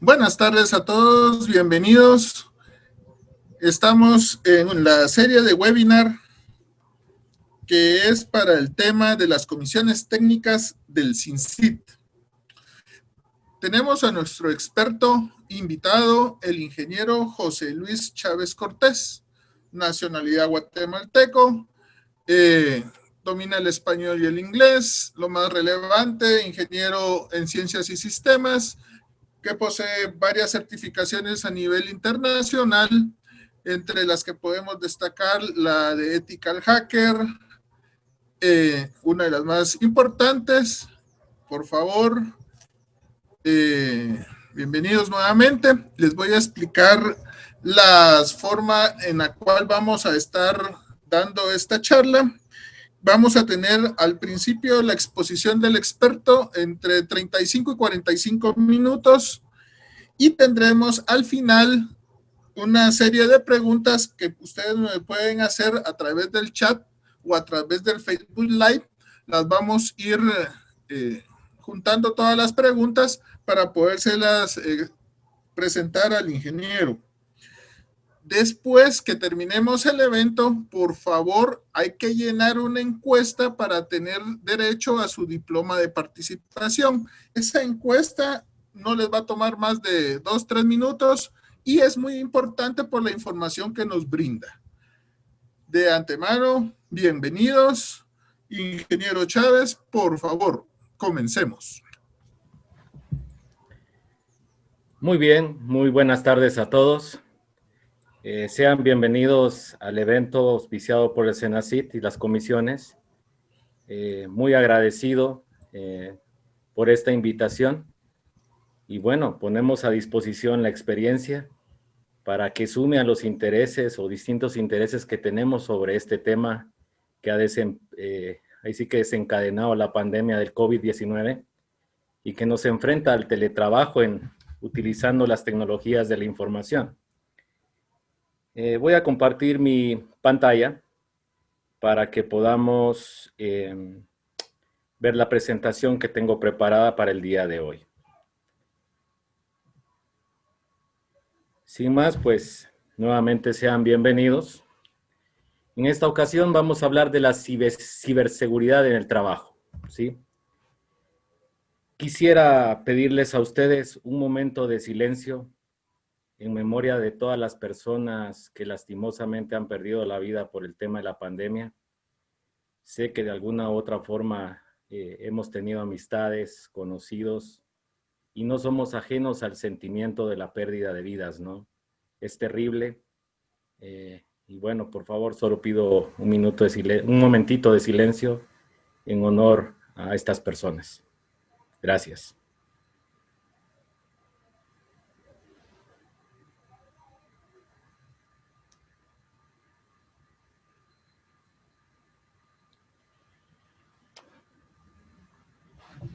Buenas tardes a todos, bienvenidos. Estamos en la serie de webinar que es para el tema de las comisiones técnicas del CINCIT. Tenemos a nuestro experto invitado, el ingeniero José Luis Chávez Cortés, nacionalidad guatemalteco, domina el español y el inglés, lo más relevante, ingeniero en ciencias y sistemas, que posee varias certificaciones a nivel internacional, entre las que podemos destacar la de Ethical Hacker, una de las más importantes. Por favor, bienvenidos nuevamente. Les voy a explicar la forma en la cual vamos a estar dando esta charla. Vamos a tener al principio la exposición del experto entre 35 y 45 minutos y tendremos al final una serie de preguntas que ustedes me pueden hacer a través del chat o a través del Facebook Live. Las vamos a ir juntando todas las preguntas para podérselas presentar al ingeniero. Después que terminemos el evento, por favor, hay que llenar una encuesta para tener derecho a su diploma de participación. Esa encuesta no les va a tomar más de 2-3 minutos y es muy importante por la información que nos brinda. De antemano, bienvenidos. Ingeniero Chávez, por favor, comencemos. Muy bien, muy buenas tardes a todos. Sean bienvenidos al evento auspiciado por el CENACYT y las comisiones. Muy agradecido por esta invitación. Y bueno, ponemos a disposición la experiencia para que sume a los intereses o distintos intereses que tenemos sobre este tema que ha ahí sí que desencadenado la pandemia del COVID-19 y que nos enfrenta al teletrabajo utilizando las tecnologías de la información. Voy a compartir mi pantalla para que podamos ver la presentación que tengo preparada para el día de hoy. Sin más, pues, nuevamente sean bienvenidos. En esta ocasión vamos a hablar de la ciberseguridad en el trabajo, ¿sí? Quisiera pedirles a ustedes un momento de silencio en memoria de todas las personas que lastimosamente han perdido la vida por el tema de la pandemia. Sé que de alguna u otra forma hemos tenido amistades, conocidos, y no somos ajenos al sentimiento de la pérdida de vidas, ¿no? Es terrible. Y bueno, por favor, solo pido un momentito de silencio en honor a estas personas. Gracias.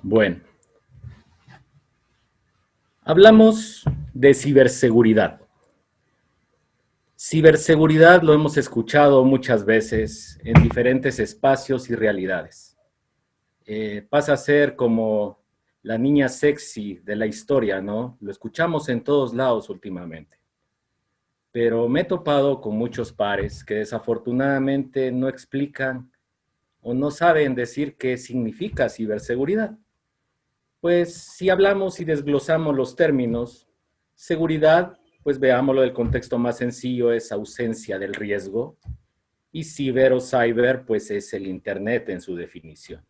Bueno, hablamos de ciberseguridad. Ciberseguridad lo hemos escuchado muchas veces en diferentes espacios y realidades. Pasa a ser como la niña sexy de la historia, ¿no? Lo escuchamos en todos lados últimamente. Pero me he topado con muchos pares que desafortunadamente no explican o no saben decir qué significa ciberseguridad. Pues si hablamos y desglosamos los términos, seguridad, pues veámoslo del contexto más sencillo, es ausencia del riesgo, y ciber o cyber, pues es el Internet en su definición.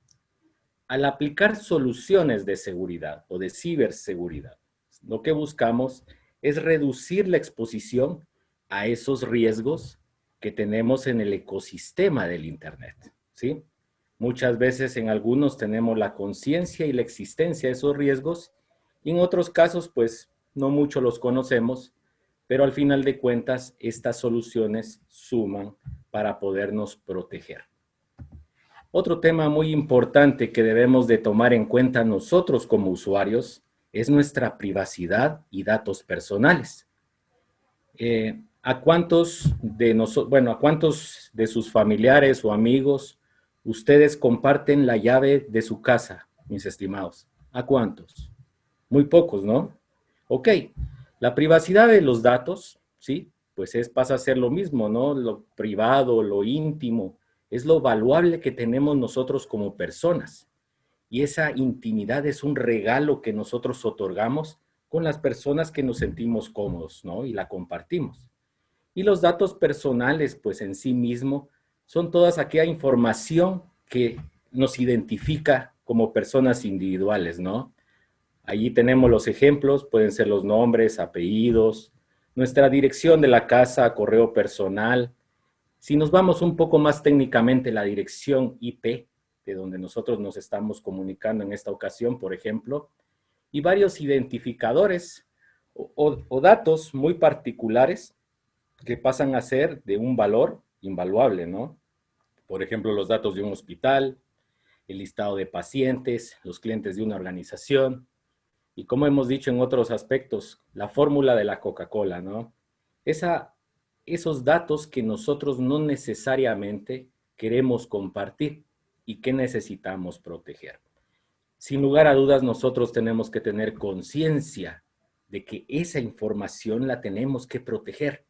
Al aplicar soluciones de seguridad o de ciberseguridad, lo que buscamos es reducir la exposición a esos riesgos que tenemos en el ecosistema del Internet, ¿sí? Muchas veces en algunos tenemos la conciencia y la existencia de esos riesgos y en otros casos pues no mucho los conocemos, pero al final de cuentas estas soluciones suman para podernos proteger. Otro tema muy importante que debemos de tomar en cuenta nosotros como usuarios es nuestra privacidad y datos personales. ¿A cuántos de sus familiares o amigos ustedes comparten la llave de su casa, mis estimados? ¿A cuántos? Muy pocos, ¿no? Ok, la privacidad de los datos, ¿sí? Pues pasa a ser lo mismo, ¿no? Lo privado, lo íntimo, es lo valuable que tenemos nosotros como personas. Y esa intimidad es un regalo que nosotros otorgamos con las personas que nos sentimos cómodos, ¿no? Y la compartimos. Y los datos personales, pues en sí mismo, son toda aquella información que nos identifica como personas individuales, ¿no? Allí tenemos los ejemplos, pueden ser los nombres, apellidos, nuestra dirección de la casa, correo personal. Si nos vamos un poco más técnicamente, la dirección IP, de donde nosotros nos estamos comunicando en esta ocasión, por ejemplo, y varios identificadores o datos muy particulares que pasan a ser de un valor invaluable, ¿no? Por ejemplo, los datos de un hospital, el listado de pacientes, los clientes de una organización, y como hemos dicho en otros aspectos, la fórmula de la Coca-Cola, ¿no? Esa, esos datos que nosotros no necesariamente queremos compartir y que necesitamos proteger. Sin lugar a dudas, nosotros tenemos que tener conciencia de que esa información la tenemos que proteger,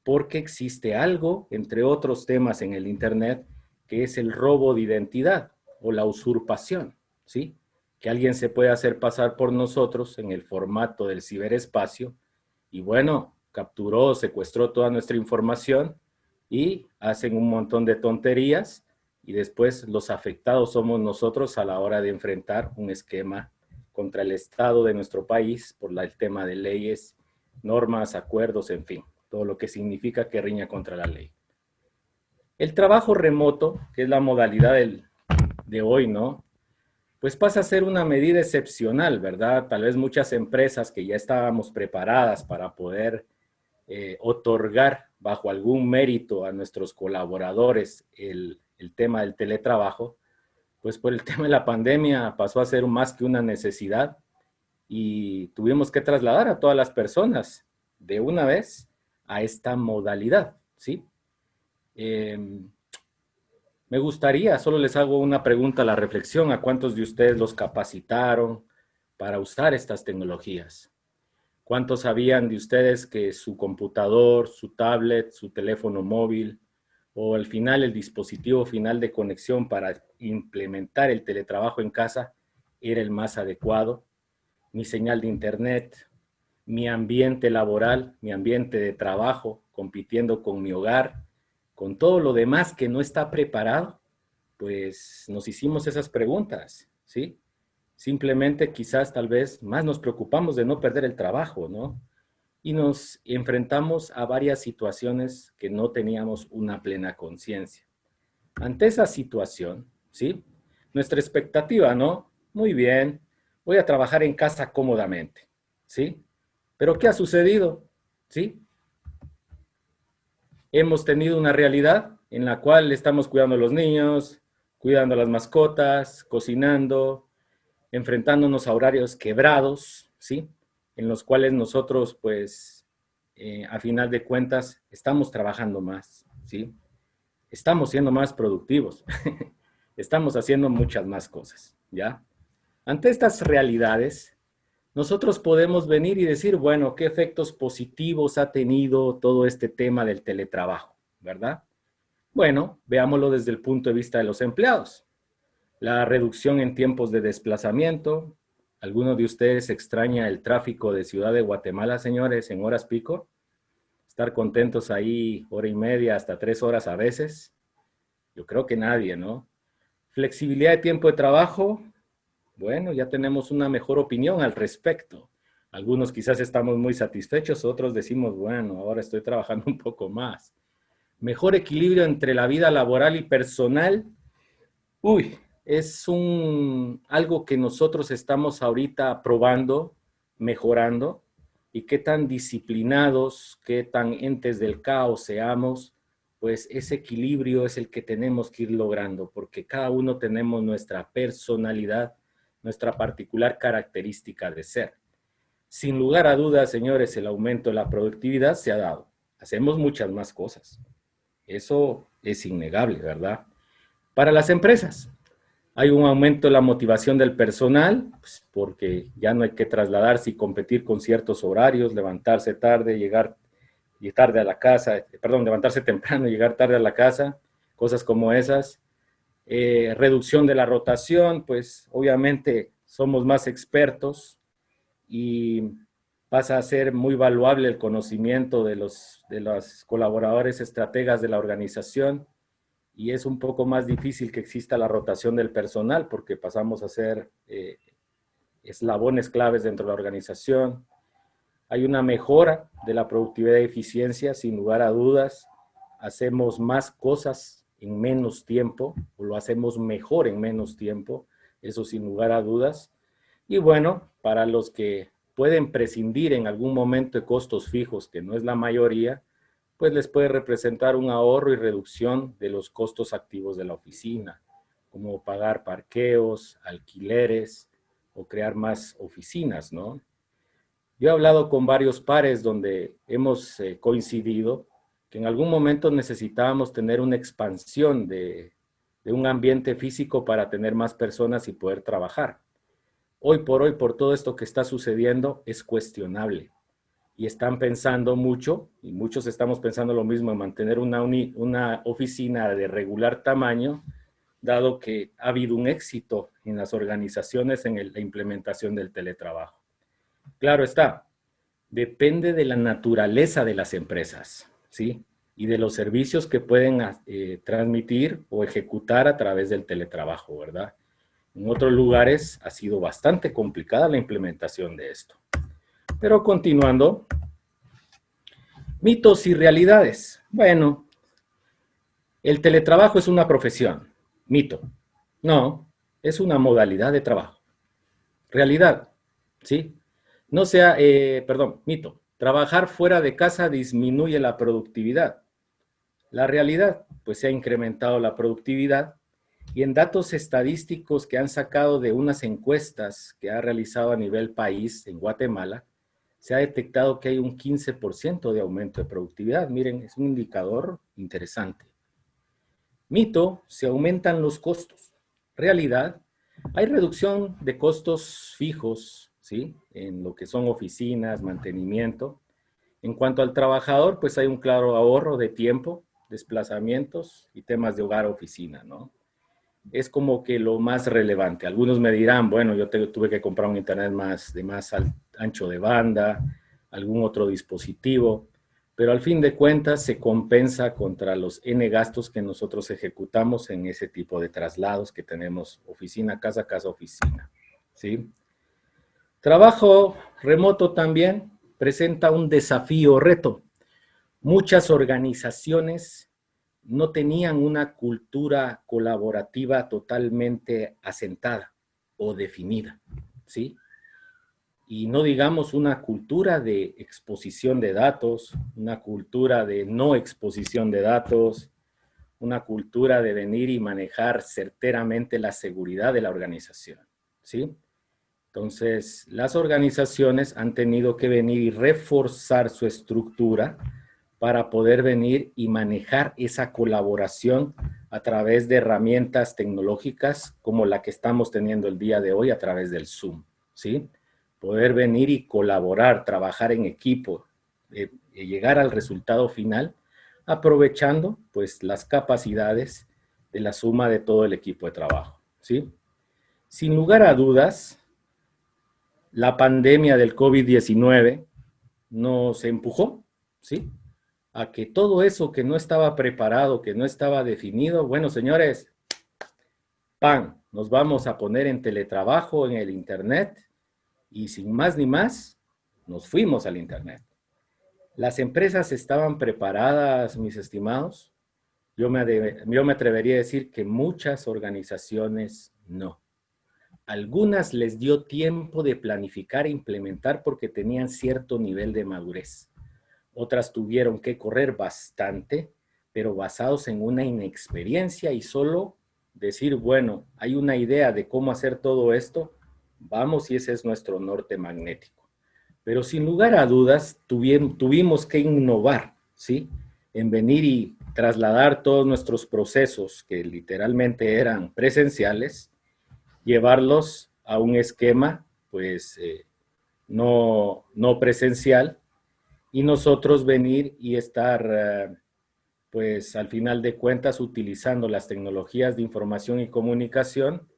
porque existe algo, entre otros temas en el Internet, que es el robo de identidad o la usurpación, ¿sí? Que alguien se puede hacer pasar por nosotros en el formato del ciberespacio y bueno, capturó, secuestró toda nuestra información y hacen un montón de tonterías y después los afectados somos nosotros a la hora de enfrentar un esquema contra el Estado de nuestro país por el tema de leyes, normas, acuerdos, en fin, todo lo que significa que riña contra la ley. El trabajo remoto, que es la modalidad de hoy, ¿no? Pues pasa a ser una medida excepcional, ¿verdad? Tal vez muchas empresas que ya estábamos preparadas para poder otorgar bajo algún mérito a nuestros colaboradores el tema del teletrabajo, pues por el tema de la pandemia pasó a ser más que una necesidad y tuvimos que trasladar a todas las personas de una vez a esta modalidad, ¿sí? Eh, Me gustaría, solo les hago una pregunta a la reflexión, ¿a cuántos de ustedes los capacitaron para usar estas tecnologías? ¿Cuántos sabían de ustedes que su computador, su tablet, su teléfono móvil o al final el dispositivo final de conexión para implementar el teletrabajo en casa era el más adecuado? Mi señal de internet, mi ambiente laboral, mi ambiente de trabajo, compitiendo con mi hogar, con todo lo demás que no está preparado, pues nos hicimos esas preguntas, ¿sí? Simplemente quizás tal vez más nos preocupamos de no perder el trabajo, ¿no? Y nos enfrentamos a varias situaciones que no teníamos una plena conciencia. Ante esa situación, ¿sí? Nuestra expectativa, ¿no? Muy bien, voy a trabajar en casa cómodamente, ¿sí? Pero ¿qué ha sucedido? ¿Sí? Hemos tenido una realidad en la cual estamos cuidando a los niños, cuidando a las mascotas, cocinando, enfrentándonos a horarios quebrados, ¿sí? En los cuales nosotros, pues, a final de cuentas, estamos trabajando más, ¿sí? Estamos siendo más productivos, estamos haciendo muchas más cosas, ¿ya? Ante estas realidades, nosotros podemos venir y decir, bueno, ¿qué efectos positivos ha tenido todo este tema del teletrabajo, verdad? Bueno, veámoslo desde el punto de vista de los empleados. La reducción en tiempos de desplazamiento. ¿Alguno de ustedes extraña el tráfico de Ciudad de Guatemala, señores, en horas pico? Estar contentos ahí hora y media, hasta 3 horas a veces. Yo creo que nadie, ¿no? Flexibilidad de tiempo de trabajo. Bueno, ya tenemos una mejor opinión al respecto. Algunos quizás estamos muy satisfechos, otros decimos, bueno, ahora estoy trabajando un poco más. Mejor equilibrio entre la vida laboral y personal. Uy, es algo que nosotros estamos ahorita probando, mejorando, y qué tan disciplinados, qué tan entes del caos seamos, pues ese equilibrio es el que tenemos que ir logrando, porque cada uno tenemos nuestra personalidad, nuestra particular característica de ser. Sin lugar a dudas, señores, el aumento de la productividad se ha dado. Hacemos muchas más cosas. Eso es innegable, ¿verdad? Para las empresas, Hay un aumento de la motivación del personal, pues, porque ya no hay que trasladarse y competir con ciertos horarios, levantarse tarde, llegar y tarde a la casa, perdón, levantarse temprano y llegar tarde a la casa, cosas como esas. Reducción de la rotación, pues obviamente somos más expertos y pasa a ser muy valuable el conocimiento de los colaboradores estrategas de la organización y es un poco más difícil que exista la rotación del personal porque pasamos a ser eslabones claves dentro de la organización. Hay una mejora de la productividad y eficiencia, sin lugar a dudas. Hacemos más cosas en menos tiempo, o lo hacemos mejor en menos tiempo, eso sin lugar a dudas. Y bueno, para los que pueden prescindir en algún momento de costos fijos, que no es la mayoría, pues les puede representar un ahorro y reducción de los costos activos de la oficina, como pagar parqueos, alquileres o crear más oficinas, ¿no? Yo he hablado con varios pares donde hemos coincidido que en algún momento necesitábamos tener una expansión de un ambiente físico para tener más personas y poder trabajar. Hoy, por todo esto que está sucediendo, es cuestionable. Y están pensando mucho, y muchos estamos pensando lo mismo, en mantener una oficina de regular tamaño, dado que ha habido un éxito en las organizaciones en la implementación del teletrabajo. Claro está, depende de la naturaleza de las empresas, ¿sí? Y de los servicios que pueden transmitir o ejecutar a través del teletrabajo, ¿verdad? En otros lugares ha sido bastante complicada la implementación de esto. Pero continuando, mitos y realidades. Bueno, el teletrabajo es una profesión. Mito. No, es una modalidad de trabajo. Realidad, ¿sí? No sea, perdón, mito. Trabajar fuera de casa disminuye la productividad. La realidad, pues se ha incrementado la productividad y en datos estadísticos que han sacado de unas encuestas que ha realizado a nivel país en Guatemala, se ha detectado que hay un 15% de aumento de productividad. Miren, es un indicador interesante. Mito, se aumentan los costos. Realidad, hay reducción de costos fijos, ¿sí? En lo que son oficinas, mantenimiento. En cuanto al trabajador, pues hay un claro ahorro de tiempo, desplazamientos y temas de hogar-oficina, ¿no? Es como que lo más relevante. Algunos me dirán, bueno, yo tuve que comprar un internet de más ancho de banda, algún otro dispositivo, pero al fin de cuentas se compensa contra los N gastos que nosotros ejecutamos en ese tipo de traslados que tenemos oficina, casa, oficina, ¿sí? Trabajo remoto también presenta un desafío o reto. Muchas organizaciones no tenían una cultura colaborativa totalmente asentada o definida, ¿sí? Y no digamos una cultura de exposición de datos, una cultura de no exposición de datos, una cultura de venir y manejar certeramente la seguridad de la organización, ¿sí? Entonces, las organizaciones han tenido que venir y reforzar su estructura para poder venir y manejar esa colaboración a través de herramientas tecnológicas como la que estamos teniendo el día de hoy a través del Zoom, ¿sí? Poder venir y colaborar, trabajar en equipo, llegar al resultado final, aprovechando pues las capacidades de la suma de todo el equipo de trabajo, ¿sí? Sin lugar a dudas, la pandemia del COVID-19 nos empujó, ¿sí? A que todo eso que no estaba preparado, que no estaba definido, bueno, señores, ¡pam! Nos vamos a poner en teletrabajo, en el internet, y sin más ni más, nos fuimos al internet. ¿Las empresas estaban preparadas, mis estimados? Yo me atrevería a decir que muchas organizaciones no. Algunas les dio tiempo de planificar e implementar porque tenían cierto nivel de madurez. Otras tuvieron que correr bastante, pero basados en una inexperiencia y solo decir, bueno, hay una idea de cómo hacer todo esto, vamos y ese es nuestro norte magnético. Pero sin lugar a dudas, tuvimos que innovar, ¿sí? En venir y trasladar todos nuestros procesos, que literalmente eran presenciales, llevarlos a un esquema, pues, no presencial, y nosotros venir y estar, pues, al final de cuentas, utilizando las tecnologías de información y comunicación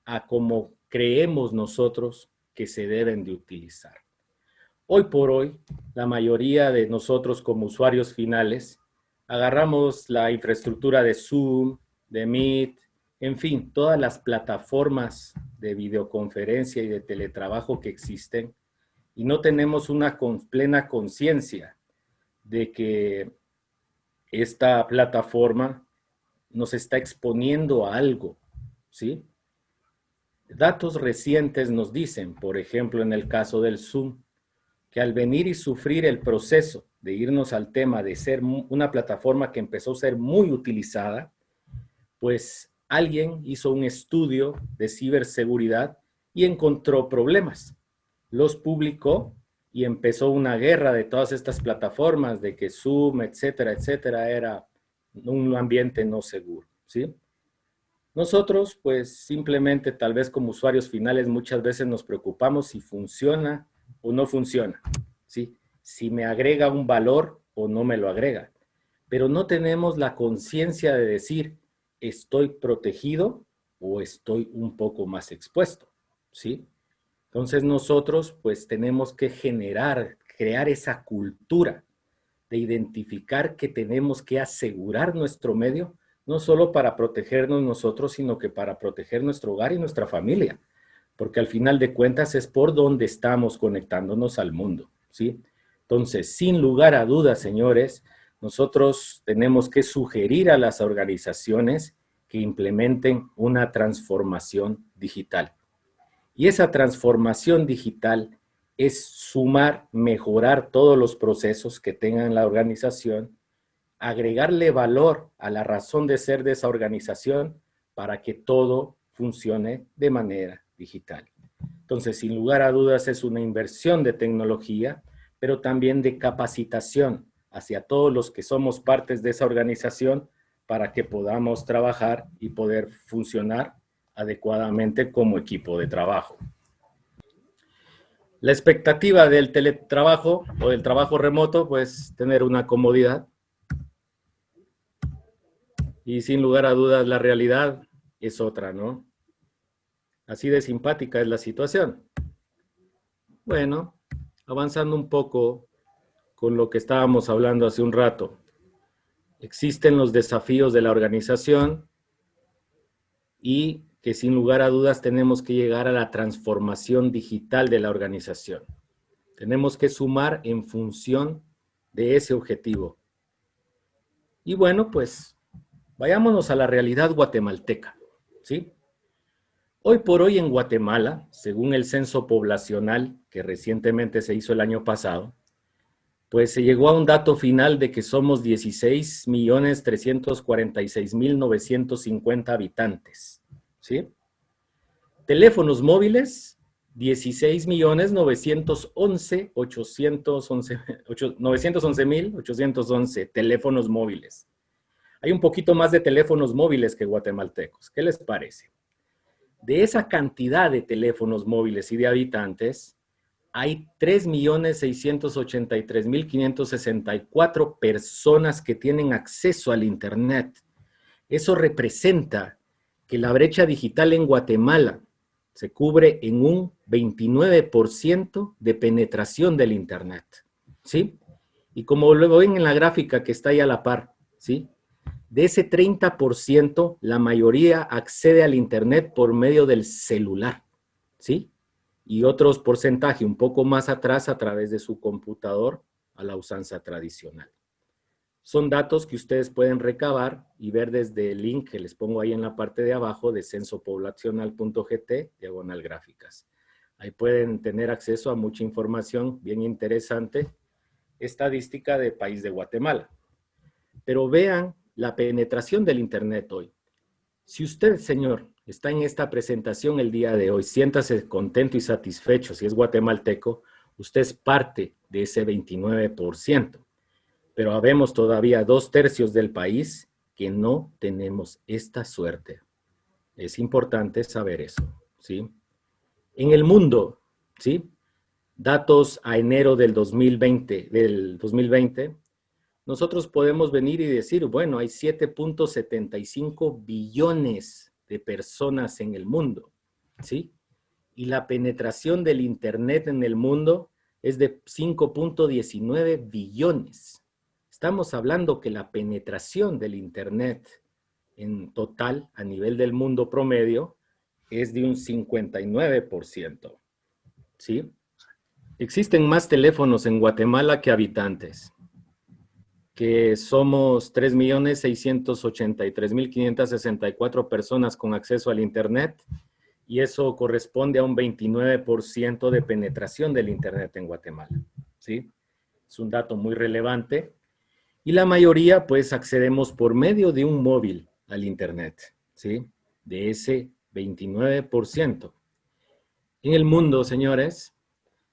a como creemos nosotros que se deben de utilizar. Hoy por hoy, la mayoría de nosotros como usuarios finales agarramos la infraestructura de Zoom, de Meet, en fin, todas las plataformas de videoconferencia y de teletrabajo que existen, y no tenemos una plena conciencia de que esta plataforma nos está exponiendo a algo, ¿sí? Datos recientes nos dicen, por ejemplo, en el caso del Zoom, que al venir y sufrir el proceso de irnos al tema de ser una plataforma que empezó a ser muy utilizada, pues alguien hizo un estudio de ciberseguridad y encontró problemas. Los publicó y empezó una guerra de todas estas plataformas, de que Zoom, etcétera, etcétera, era un ambiente no seguro, ¿sí? Nosotros, pues simplemente tal vez como usuarios finales muchas veces nos preocupamos si funciona o no funciona, ¿sí? Si me agrega un valor o no me lo agrega. Pero no tenemos la conciencia de decir, ¿estoy protegido o estoy un poco más expuesto? ¿Sí? Entonces nosotros pues tenemos que crear esa cultura de identificar que tenemos que asegurar nuestro medio, no solo para protegernos nosotros, sino que para proteger nuestro hogar y nuestra familia, porque al final de cuentas es por donde estamos conectándonos al mundo, ¿sí? Entonces, sin lugar a dudas, señores, nosotros tenemos que sugerir a las organizaciones que implementen una transformación digital. Y esa transformación digital es sumar, mejorar todos los procesos que tengan la organización, agregarle valor a la razón de ser de esa organización para que todo funcione de manera digital. Entonces, sin lugar a dudas, es una inversión de tecnología, pero también de capacitación hacia todos los que somos partes de esa organización para que podamos trabajar y poder funcionar adecuadamente como equipo de trabajo. La expectativa del teletrabajo o del trabajo remoto, pues tener una comodidad. Y sin lugar a dudas, la realidad es otra, ¿no? Así de simpática es la situación. Bueno, avanzando un poco con lo que estábamos hablando hace un rato. Existen los desafíos de la organización y que sin lugar a dudas tenemos que llegar a la transformación digital de la organización. Tenemos que sumar en función de ese objetivo. Y bueno, pues vayámonos a la realidad guatemalteca, ¿sí? Hoy por hoy en Guatemala, según el censo poblacional que recientemente se hizo el año pasado, pues se llegó a un dato final de que somos 16.346.950 habitantes, ¿sí? Teléfonos móviles, 911.811 teléfonos móviles. Hay un poquito más de teléfonos móviles que guatemaltecos. ¿Qué les parece? De esa cantidad de teléfonos móviles y de habitantes, hay 3.683.564 personas que tienen acceso al Internet. Eso representa que la brecha digital en Guatemala se cubre en un 29% de penetración del Internet, ¿sí? Y como lo ven en la gráfica que está ahí a la par, ¿sí? De ese 30%, la mayoría accede al Internet por medio del celular, ¿sí? Y otros porcentaje un poco más atrás a través de su computador a la usanza tradicional. Son datos que ustedes pueden recabar y ver desde el link que les pongo ahí en la parte de abajo de censopoblacional.gt/gráficas. Ahí pueden tener acceso a mucha información bien interesante, estadística del país de Guatemala. Pero vean la penetración del Internet hoy. Si usted, señor, está en esta presentación el día de hoy, siéntase contento y satisfecho si es guatemalteco, usted es parte de ese 29%. Pero habemos todavía 2/3 del país que no tenemos esta suerte. Es importante saber eso, ¿sí? En el mundo, ¿sí? Datos a enero del 2020, nosotros podemos venir y decir, bueno, hay 7.75 billones de personas en el mundo, ¿sí? Y la penetración del Internet en el mundo es de 5.19 billones. Estamos hablando que la penetración del Internet en total a nivel del mundo promedio es de un 59%, ¿sí? Existen más teléfonos en Guatemala que habitantes, que somos 3.683.564 personas con acceso al Internet, y eso corresponde a un 29% de penetración del Internet en Guatemala, ¿sí? Es un dato muy relevante, y la mayoría, pues, accedemos por medio de un móvil al Internet, ¿sí? De ese 29%. En el mundo, señores,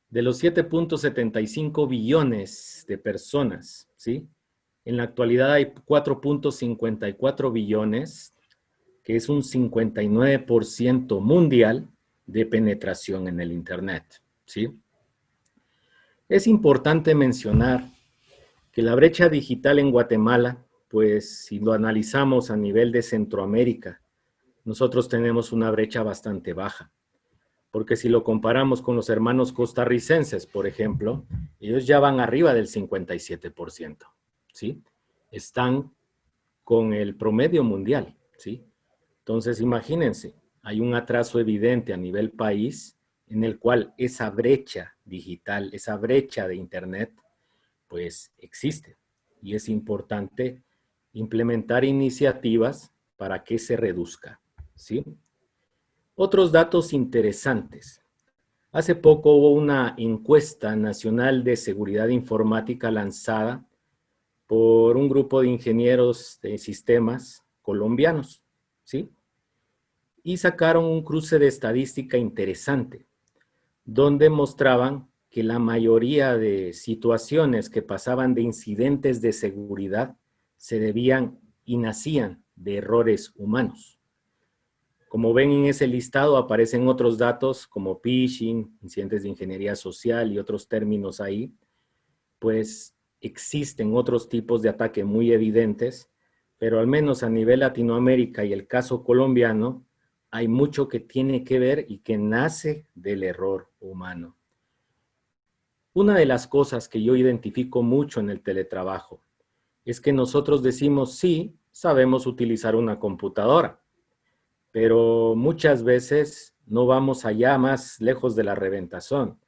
de los 7.75 billones de personas, ¿sí? En la actualidad hay 4.54 billones, que es un 59% mundial de penetración en el Internet, ¿sí? Es importante mencionar que la brecha digital en Guatemala, pues si lo analizamos a nivel de Centroamérica, nosotros tenemos una brecha bastante baja. Porque si lo comparamos con los hermanos costarricenses, por ejemplo, ellos ya van arriba del 57%, ¿sí? Están con el promedio mundial, ¿sí? Entonces, imagínense, hay un atraso evidente a nivel país en el cual esa brecha digital, esa brecha de Internet, pues existe. Y es importante implementar iniciativas para que se reduzca, ¿sí? Otros datos interesantes. Hace poco hubo una encuesta nacional de seguridad informática lanzada por un grupo de ingenieros de sistemas colombianos, ¿sí? Y sacaron un cruce de estadística interesante, donde mostraban que la mayoría de situaciones que pasaban de incidentes de seguridad se debían y nacían de errores humanos. Como ven en ese listado aparecen otros datos como phishing, incidentes de ingeniería social y otros términos ahí, pues existen otros tipos de ataque muy evidentes, pero al menos a nivel Latinoamérica y el caso colombiano, hay mucho que tiene que ver y que nace del error humano. Una de las cosas que yo identifico mucho en el teletrabajo es que nosotros decimos sí, sabemos utilizar una computadora, pero muchas veces no vamos allá más lejos de la reventazón.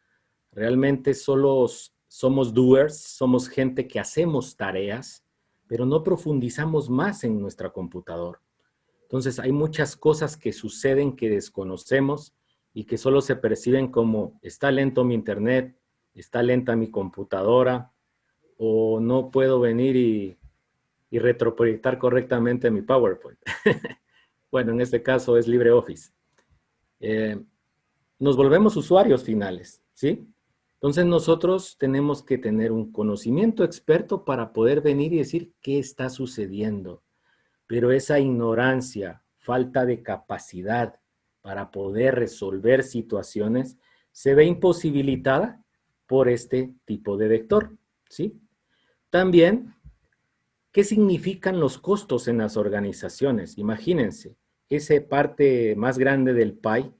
Realmente solo somos doers, somos gente que hacemos tareas, pero no profundizamos más en nuestra computadora. Entonces hay muchas cosas que suceden que desconocemos y que solo se perciben como está lento mi internet, está lenta mi computadora, o no puedo venir y retroproyectar correctamente mi PowerPoint. Bueno, en este caso es LibreOffice. Nos volvemos usuarios finales, ¿sí? Entonces nosotros tenemos que tener un conocimiento experto para poder venir y decir qué está sucediendo. Pero esa ignorancia, falta de capacidad para poder resolver situaciones, se ve imposibilitada por este tipo de vector, ¿sí? También, ¿qué significan los costos en las organizaciones? Imagínense, esa parte más grande del pie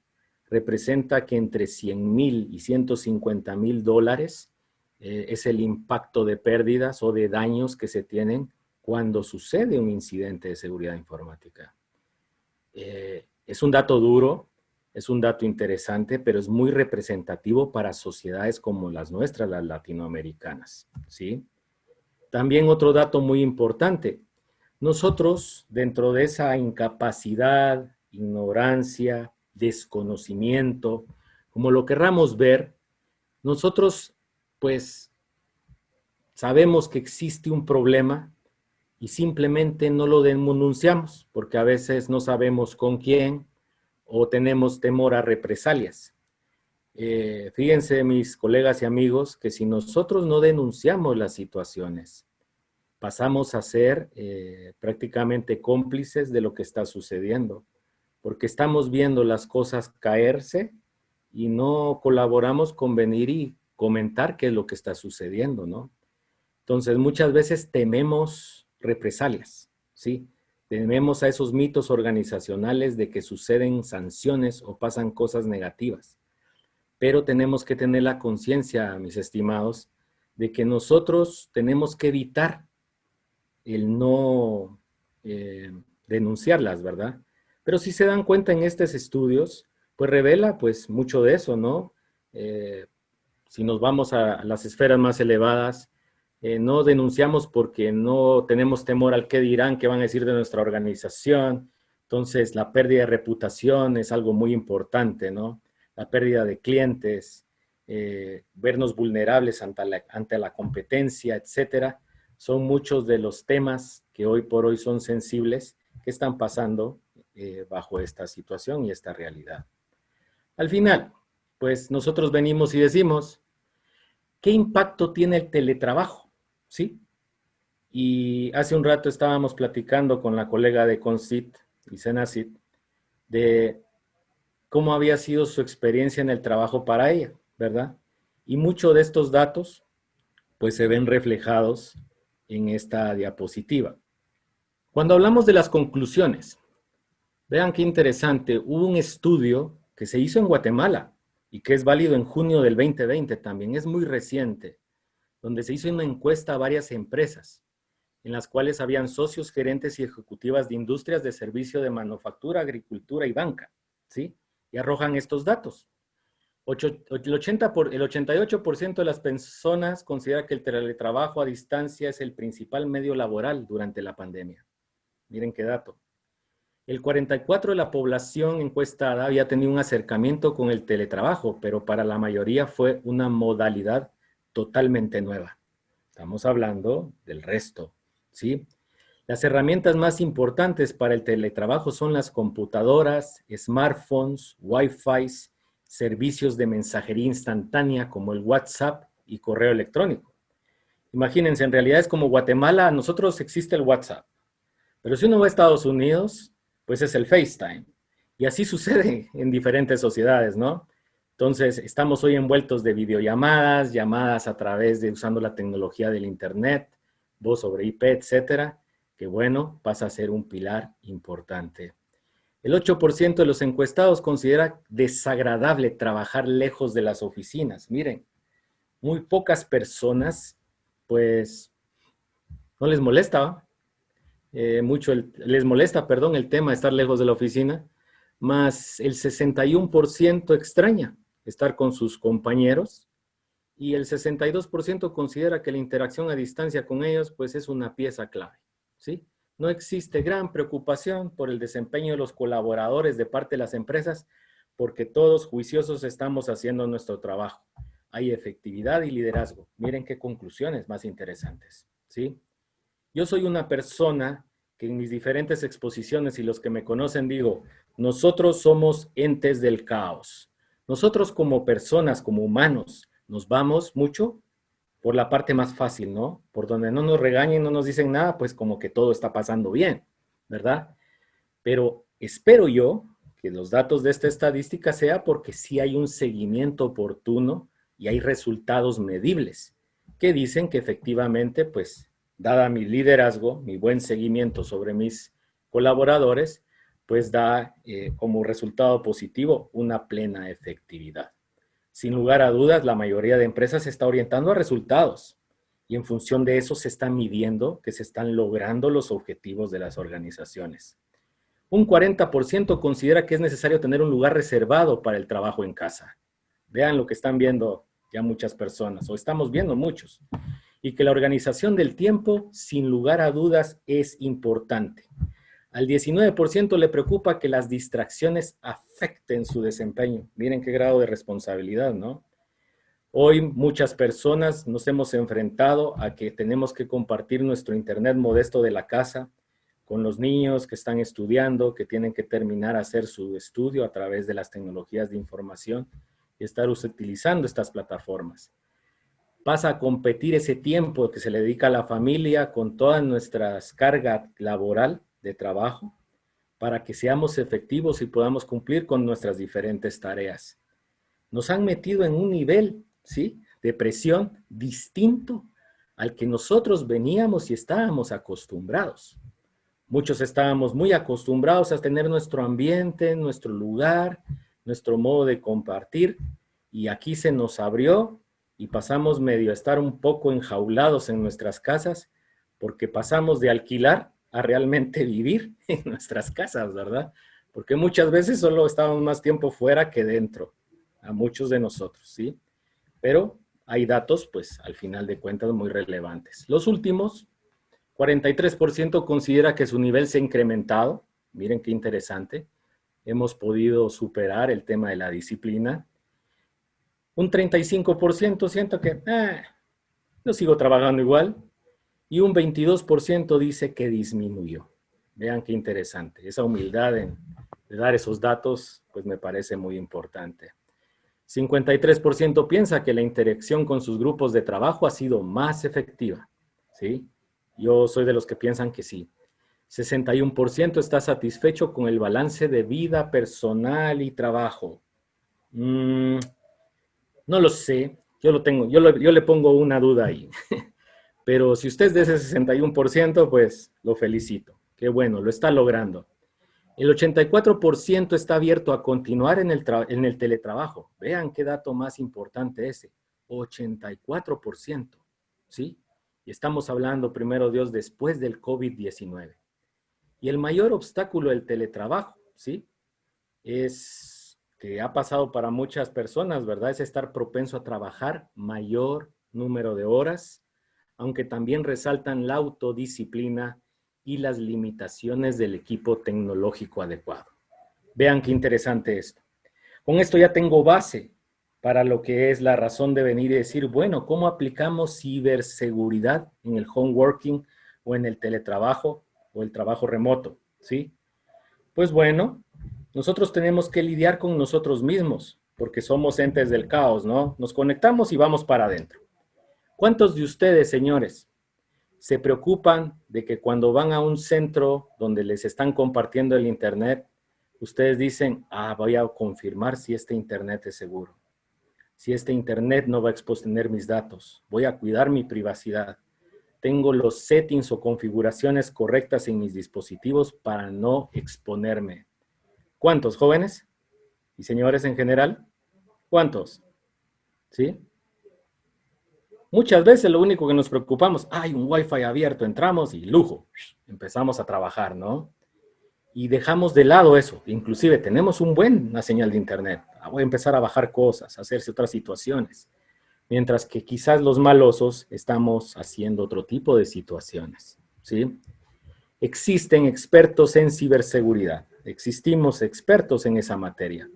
representa que entre 100,000 y 150,000 dólares es el impacto de pérdidas o de daños que se tienen cuando sucede un incidente de seguridad informática. Es un dato duro, es un dato interesante, pero es muy representativo para sociedades como las nuestras, las latinoamericanas, ¿sí? También otro dato muy importante. Nosotros, dentro de esa incapacidad, ignorancia, desconocimiento, como lo querramos ver, nosotros, pues, sabemos que existe un problema y simplemente no lo denunciamos, porque a veces no sabemos con quién o tenemos temor a represalias. Fíjense, mis colegas y amigos, que si nosotros no denunciamos las situaciones, pasamos a ser prácticamente cómplices de lo que está sucediendo. porque estamos viendo las cosas caerse y no colaboramos con venir y comentar qué es lo que está sucediendo, ¿no? Entonces, muchas veces tememos represalias, ¿sí? Tememos a esos mitos organizacionales de que suceden sanciones o pasan cosas negativas. Pero tenemos que tener la conciencia, mis estimados, de que nosotros tenemos que evitar el no denunciarlas, ¿verdad? Pero si se dan cuenta en estos estudios, pues revela pues mucho de eso, ¿no? Eh, si nos vamos a las esferas más elevadas, no denunciamos porque no tenemos temor al qué dirán, qué van a decir de nuestra organización. Entonces, la pérdida de reputación es algo muy importante, ¿no? La pérdida de clientes, vernos vulnerables ante la competencia, etcétera. Son muchos de los temas que hoy por hoy son sensibles que están pasando bajo esta situación y esta realidad. Al final, pues nosotros venimos y decimos, ¿qué impacto tiene el teletrabajo? ¿Sí? Y hace un rato estábamos platicando con la colega de CONCYT y CENACYT de cómo había sido su experiencia en el trabajo para ella, ¿verdad? Y muchos de estos datos pues se ven reflejados en esta diapositiva. Cuando hablamos de las conclusiones, vean qué interesante, hubo un estudio que se hizo en Guatemala y que es válido en junio del 2020 también, es muy reciente, donde se hizo una encuesta a varias empresas, en las cuales habían socios, gerentes y ejecutivas de industrias de servicio de manufactura, agricultura y banca, ¿sí? Y arrojan estos datos. El 88% de las personas considera que el teletrabajo a distancia es el principal medio laboral durante la pandemia. Miren qué dato. El 44% de la población encuestada había tenido un acercamiento con el teletrabajo, pero para la mayoría fue una modalidad totalmente nueva. Estamos hablando del resto, ¿sí? Las herramientas más importantes para el teletrabajo son las computadoras, smartphones, Wi-Fi, servicios de mensajería instantánea como el WhatsApp y correo electrónico. Imagínense, en realidad es como Guatemala, a nosotros existe el WhatsApp, pero si uno va a Estados Unidos, pues es el FaceTime. Y así sucede en diferentes sociedades, ¿no? Entonces, estamos hoy envueltos de videollamadas, llamadas a través de usando la tecnología del Internet, voz sobre IP, etcétera, que bueno, pasa a ser un pilar importante. El 8% de los encuestados considera desagradable trabajar lejos de las oficinas. Miren, muy pocas personas, pues, no les molesta, les molesta, perdón, el tema de estar lejos de la oficina, más el 61% extraña estar con sus compañeros y el 62% considera que la interacción a distancia con ellos pues es una pieza clave, ¿sí? No existe gran preocupación por el desempeño de los colaboradores de parte de las empresas porque todos juiciosos estamos haciendo nuestro trabajo. Hay efectividad y liderazgo. Miren qué conclusiones más interesantes, ¿sí? Yo soy una persona que en mis diferentes exposiciones y los que me conocen digo, nosotros somos entes del caos. Nosotros como personas, como humanos, nos vamos mucho por la parte más fácil, ¿no? Por donde no nos regañen, no nos dicen nada, pues como que todo está pasando bien, ¿verdad? Pero espero yo que los datos de esta estadística sea porque sí hay un seguimiento oportuno y hay resultados medibles que dicen que efectivamente, pues, dada mi liderazgo, mi buen seguimiento sobre mis colaboradores, pues da como resultado positivo una plena efectividad. Sin lugar a dudas, la mayoría de empresas se está orientando a resultados y en función de eso se está midiendo que se están logrando los objetivos de las organizaciones. Un 40% considera que es necesario tener un lugar reservado para el trabajo en casa. Vean lo que están viendo ya muchas personas, o estamos viendo muchos. Y que la organización del tiempo, sin lugar a dudas, es importante. Al 19% le preocupa que las distracciones afecten su desempeño. Miren qué grado de responsabilidad, ¿no? Hoy muchas personas nos hemos enfrentado a que tenemos que compartir nuestro internet modesto de la casa con los niños que están estudiando, que tienen que terminar a hacer su estudio a través de las tecnologías de información y estar utilizando estas plataformas. Pasa a competir ese tiempo que se le dedica a la familia con toda nuestra carga laboral de trabajo para que seamos efectivos y podamos cumplir con nuestras diferentes tareas. Nos han metido en un nivel, ¿sí?, de presión distinto al que nosotros veníamos y estábamos acostumbrados. Muchos estábamos muy acostumbrados a tener nuestro ambiente, nuestro lugar, nuestro modo de compartir, y aquí se nos abrió y pasamos medio a estar un poco enjaulados en nuestras casas, porque pasamos de alquilar a realmente vivir en nuestras casas, ¿verdad? Porque muchas veces solo estábamos más tiempo fuera que dentro, a muchos de nosotros, ¿sí? Pero hay datos, pues, al final de cuentas, muy relevantes. Los últimos, 43% considera que su nivel se ha incrementado. Miren qué interesante. Hemos podido superar el tema de la disciplina. Un 35% siento que yo sigo trabajando igual. Y un 22% dice que disminuyó. Vean qué interesante. Esa humildad de dar esos datos, pues me parece muy importante. 53% piensa que la interacción con sus grupos de trabajo ha sido más efectiva, ¿sí? Yo soy de los que piensan que sí. 61% está satisfecho con el balance de vida personal y trabajo. No lo sé, yo le pongo una duda ahí. Pero si usted es de ese 61%, pues lo felicito. Qué bueno, lo está logrando. El 84% está abierto a continuar en el teletrabajo. Vean qué dato más importante ese. 84%, ¿sí? Y estamos hablando, primero Dios, después del COVID-19. Y el mayor obstáculo del teletrabajo, ¿sí?, es que ha pasado para muchas personas, ¿verdad? Es estar propenso a trabajar mayor número de horas, aunque también resaltan la autodisciplina y las limitaciones del equipo tecnológico adecuado. Vean qué interesante esto. Con esto ya tengo base para lo que es la razón de venir y decir, bueno, ¿cómo aplicamos ciberseguridad en el home working o en el teletrabajo o el trabajo remoto? ¿Sí? Pues bueno, nosotros tenemos que lidiar con nosotros mismos, porque somos entes del caos, ¿no? Nos conectamos y vamos para adentro. ¿Cuántos de ustedes, señores, se preocupan de que cuando van a un centro donde les están compartiendo el internet, ustedes dicen, voy a confirmar si este internet es seguro, si este internet no va a exponer mis datos, voy a cuidar mi privacidad, tengo los settings o configuraciones correctas en mis dispositivos para no exponerme? ¿Cuántos, jóvenes y señores en general? ¿Cuántos? ¿Sí? Muchas veces lo único que nos preocupamos, hay un Wi-Fi abierto, entramos y lujo, empezamos a trabajar, ¿no? Y dejamos de lado eso. Inclusive tenemos una señal de internet. Voy a empezar a bajar cosas, a hacerse otras situaciones. Mientras que quizás los malosos estamos haciendo otro tipo de situaciones, ¿sí? Existen expertos en ciberseguridad. Existimos expertos en esa materia.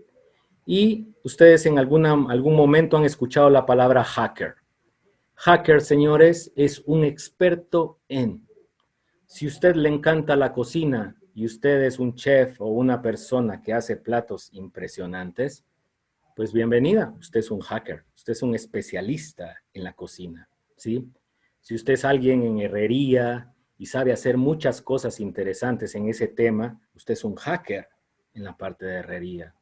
Y ustedes en algún momento han escuchado la palabra hacker. Hacker, señores, es un experto en. Si usted le encanta la cocina y usted es un chef o una persona que hace platos impresionantes, pues bienvenida, usted es un hacker, usted es un especialista en la cocina, ¿sí? Si usted es alguien en herrería y sabe hacer muchas cosas interesantes en ese tema, usted es un hacker en la parte de herrería.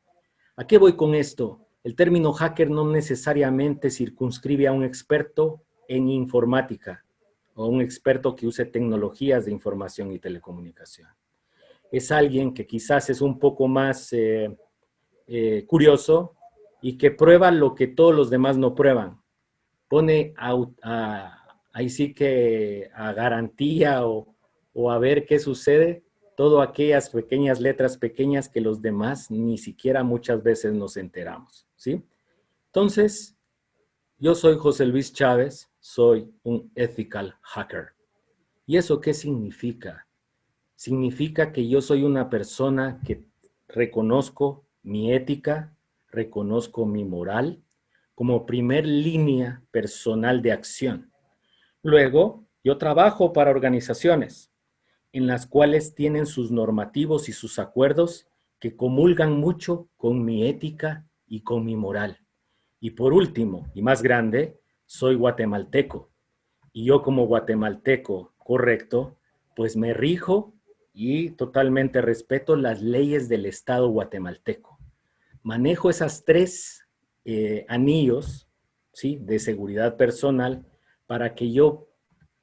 ¿A qué voy con esto? El término hacker no necesariamente circunscribe a un experto en informática o un experto que use tecnologías de información y telecomunicación. Es alguien que quizás es un poco más curioso y que prueba lo que todos los demás no prueban. Pone ahí sí que a garantía o a ver qué sucede todas aquellas pequeñas letras pequeñas que los demás ni siquiera muchas veces nos enteramos, ¿sí? Entonces, yo soy José Luis Chávez, soy un ethical hacker. ¿Y eso qué significa? Significa que yo soy una persona que reconozco mi ética, reconozco mi moral como primer línea personal de acción. Luego, yo trabajo para organizaciones en las cuales tienen sus normativos y sus acuerdos que comulgan mucho con mi ética y con mi moral. Y por último, y más grande, soy guatemalteco. Y yo como guatemalteco correcto, pues me rijo y totalmente respeto las leyes del Estado guatemalteco. Manejo esas tres anillos, ¿sí?, de seguridad personal para que yo,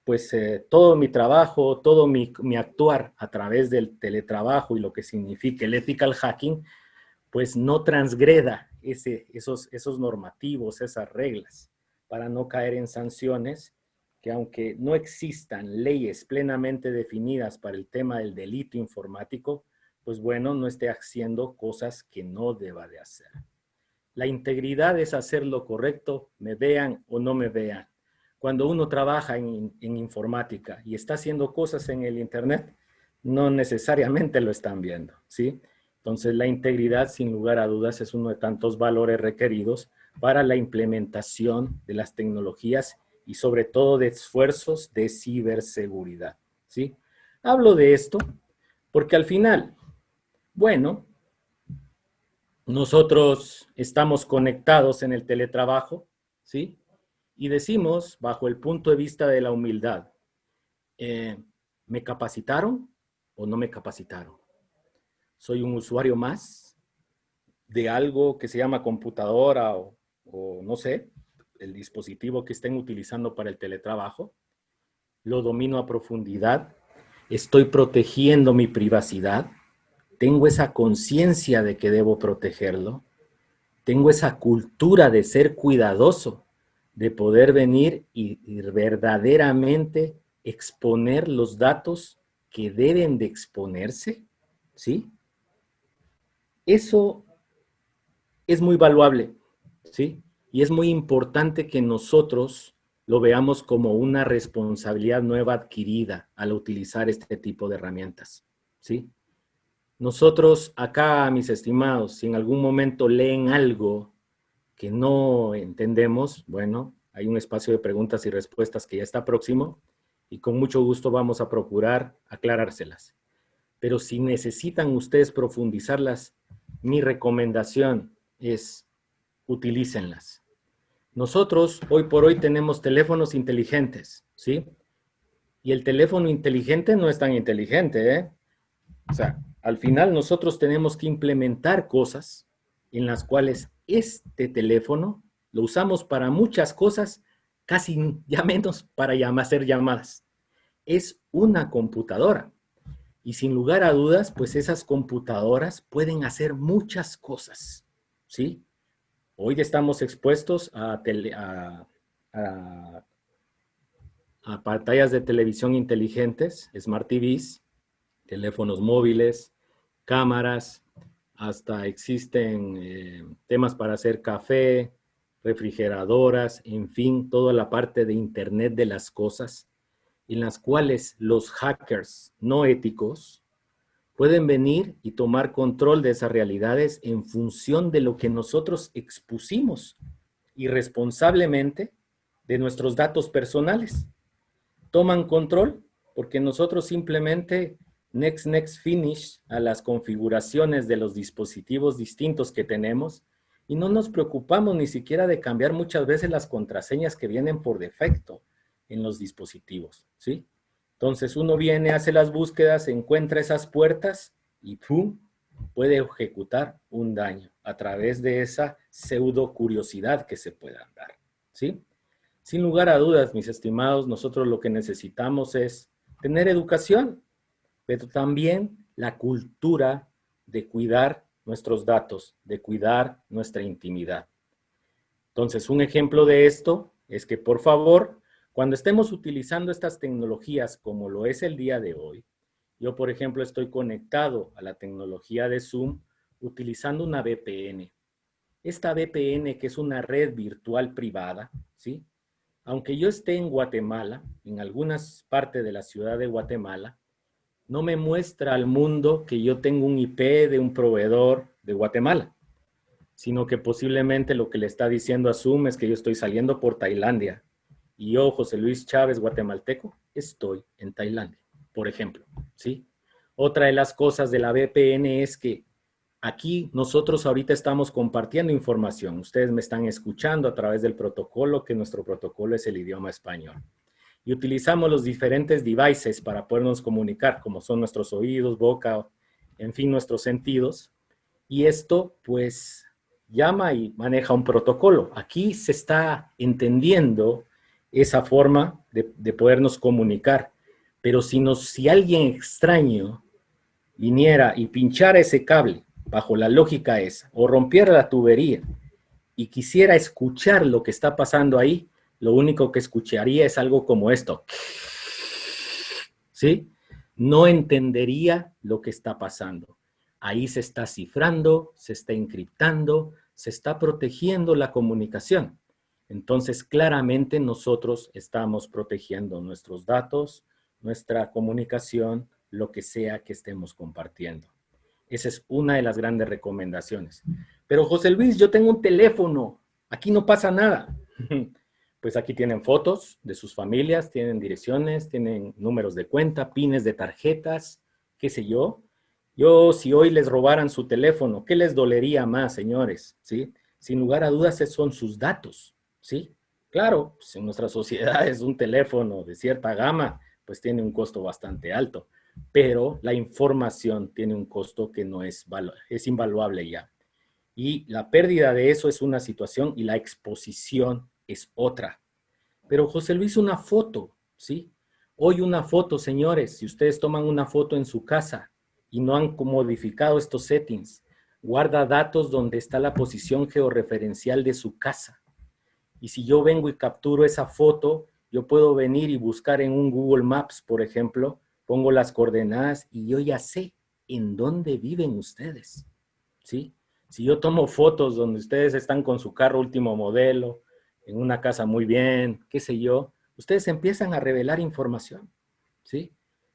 pues todo mi trabajo, todo mi actuar a través del teletrabajo y lo que significa el ethical hacking, pues no transgreda esos normativos, esas reglas, para no caer en sanciones que, aunque no existan leyes plenamente definidas para el tema del delito informático, pues bueno, no esté haciendo cosas que no deba de hacer. La integridad es hacer lo correcto, me vean o no me vean. Cuando uno trabaja en informática y está haciendo cosas en el Internet, no necesariamente lo están viendo, ¿sí? Entonces, la integridad, sin lugar a dudas, es uno de tantos valores requeridos para la implementación de las tecnologías y sobre todo de esfuerzos de ciberseguridad, ¿sí? Hablo de esto porque al final, bueno, nosotros estamos conectados en el teletrabajo, ¿sí? Y decimos, bajo el punto de vista de la humildad, ¿me capacitaron o no me capacitaron? ¿Soy un usuario más de algo que se llama computadora o no sé, el dispositivo que estén utilizando para el teletrabajo? ¿Lo domino a profundidad? ¿Estoy protegiendo mi privacidad? ¿Tengo esa conciencia de que debo protegerlo? ¿Tengo esa cultura de ser cuidadoso, de poder venir y verdaderamente exponer los datos que deben de exponerse? ¿Sí? Eso es muy valuable, ¿sí? Y es muy importante que nosotros lo veamos como una responsabilidad nueva adquirida al utilizar este tipo de herramientas, ¿sí? Nosotros acá, mis estimados, si en algún momento leen algo que no entendemos, bueno, hay un espacio de preguntas y respuestas que ya está próximo y con mucho gusto vamos a procurar aclarárselas. Pero si necesitan ustedes profundizarlas, mi recomendación es utilícenlas. Nosotros hoy por hoy tenemos teléfonos inteligentes, ¿sí? Y el teléfono inteligente no es tan inteligente, ¿eh? O sea, al final nosotros tenemos que implementar cosas en las cuales este teléfono lo usamos para muchas cosas, casi ya menos para hacer llamadas. Es una computadora. Y sin lugar a dudas, pues esas computadoras pueden hacer muchas cosas, ¿sí? Hoy estamos expuestos a pantallas de televisión inteligentes, Smart TVs, teléfonos móviles, cámaras, hasta existen temas para hacer café, refrigeradoras, en fin, toda la parte de Internet de las cosas, en las cuales los hackers no éticos pueden venir y tomar control de esas realidades en función de lo que nosotros expusimos irresponsablemente de nuestros datos personales. Toman control porque nosotros simplemente next, next, finish a las configuraciones de los dispositivos distintos que tenemos y no nos preocupamos ni siquiera de cambiar muchas veces las contraseñas que vienen por defecto en los dispositivos, ¿sí? Entonces uno viene, hace las búsquedas, encuentra esas puertas y ¡pum!, puede ejecutar un daño a través de esa pseudo curiosidad que se pueda dar, ¿sí? Sin lugar a dudas, mis estimados, nosotros lo que necesitamos es tener educación, pero también la cultura de cuidar nuestros datos, de cuidar nuestra intimidad. Entonces, un ejemplo de esto es que, por favor, cuando estemos utilizando estas tecnologías como lo es el día de hoy, yo, por ejemplo, estoy conectado a la tecnología de Zoom utilizando una VPN. Esta VPN, que es una red virtual privada, ¿sí? Aunque yo esté en Guatemala, en algunas partes de la ciudad de Guatemala, no me muestra al mundo que yo tengo un IP de un proveedor de Guatemala, sino que posiblemente lo que le está diciendo a Zoom es que yo estoy saliendo por Tailandia y yo, José Luis Chávez, guatemalteco, estoy en Tailandia, por ejemplo, ¿sí? Otra de las cosas de la VPN es que aquí nosotros ahorita estamos compartiendo información. Ustedes me están escuchando a través del protocolo, que nuestro protocolo es el idioma español. y utilizamos los diferentes devices para podernos comunicar, como son nuestros oídos, boca, en fin, nuestros sentidos. Y esto, pues, llama y maneja un protocolo. Aquí se está entendiendo esa forma de podernos comunicar. Pero si alguien extraño viniera y pinchara ese cable, bajo la lógica esa, o rompiera la tubería y quisiera escuchar lo que está pasando ahí, lo único que escucharía es algo como esto. ¿Sí? No entendería lo que está pasando. Ahí se está cifrando, se está encriptando, se está protegiendo la comunicación. Entonces, claramente nosotros estamos protegiendo nuestros datos, nuestra comunicación, lo que sea que estemos compartiendo. Esa es una de las grandes recomendaciones. Pero José Luis, yo tengo un teléfono, aquí no pasa nada. Pues aquí tienen fotos de sus familias, tienen direcciones, tienen números de cuenta, pines de tarjetas, qué sé yo. Si hoy les robaran su teléfono, ¿qué les dolería más, señores? ¿Sí? Sin lugar a dudas, esos son sus datos, ¿sí? Claro, pues en nuestra sociedad es un teléfono de cierta gama, pues tiene un costo bastante alto, pero la información tiene un costo que no es invaluable ya. Y la pérdida de eso es una situación y la exposición es otra. Pero José Luis, una foto, ¿sí? Hoy una foto, señores, si ustedes toman una foto en su casa y no han modificado estos settings, guarda datos donde está la posición georreferencial de su casa. Y si yo vengo y capturo esa foto, yo puedo venir y buscar en un Google Maps, por ejemplo, pongo las coordenadas y yo ya sé en dónde viven ustedes, ¿sí? Si yo tomo fotos donde ustedes están con su carro último modelo, en una casa muy bien, qué sé yo, ustedes empiezan a revelar información, ¿sí?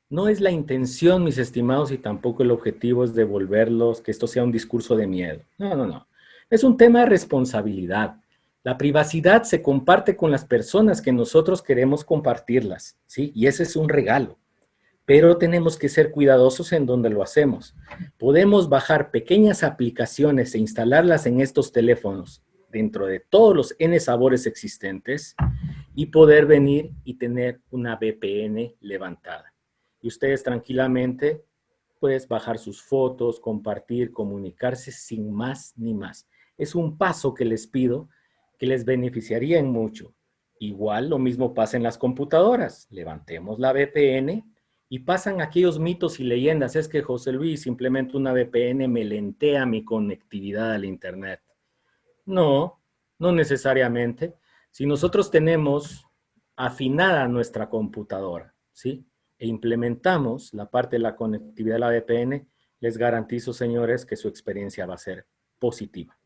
No es la intención, mis estimados, y tampoco el objetivo es devolverlos, que esto sea un discurso de miedo. No, no, no. Es un tema de responsabilidad. La privacidad se comparte con las personas que nosotros queremos compartirlas, ¿sí? Y ese es un regalo. Pero tenemos que ser cuidadosos en donde lo hacemos. Podemos bajar pequeñas aplicaciones e instalarlas en estos teléfonos dentro de todos los N sabores existentes y poder venir y tener una VPN levantada. Y ustedes tranquilamente, pues, bajar sus fotos, compartir, comunicarse sin más ni más. Es un paso que les pido que les beneficiaría en mucho. Igual lo mismo pasa en las computadoras. Levantemos la VPN y pasan aquellos mitos y leyendas. Es que José Luis, simplemente una VPN me lentea mi conectividad al Internet. No, no necesariamente. Si nosotros tenemos afinada nuestra computadora, ¿sí? E implementamos la parte de la conectividad de la VPN, les garantizo, señores, que su experiencia va a ser positiva.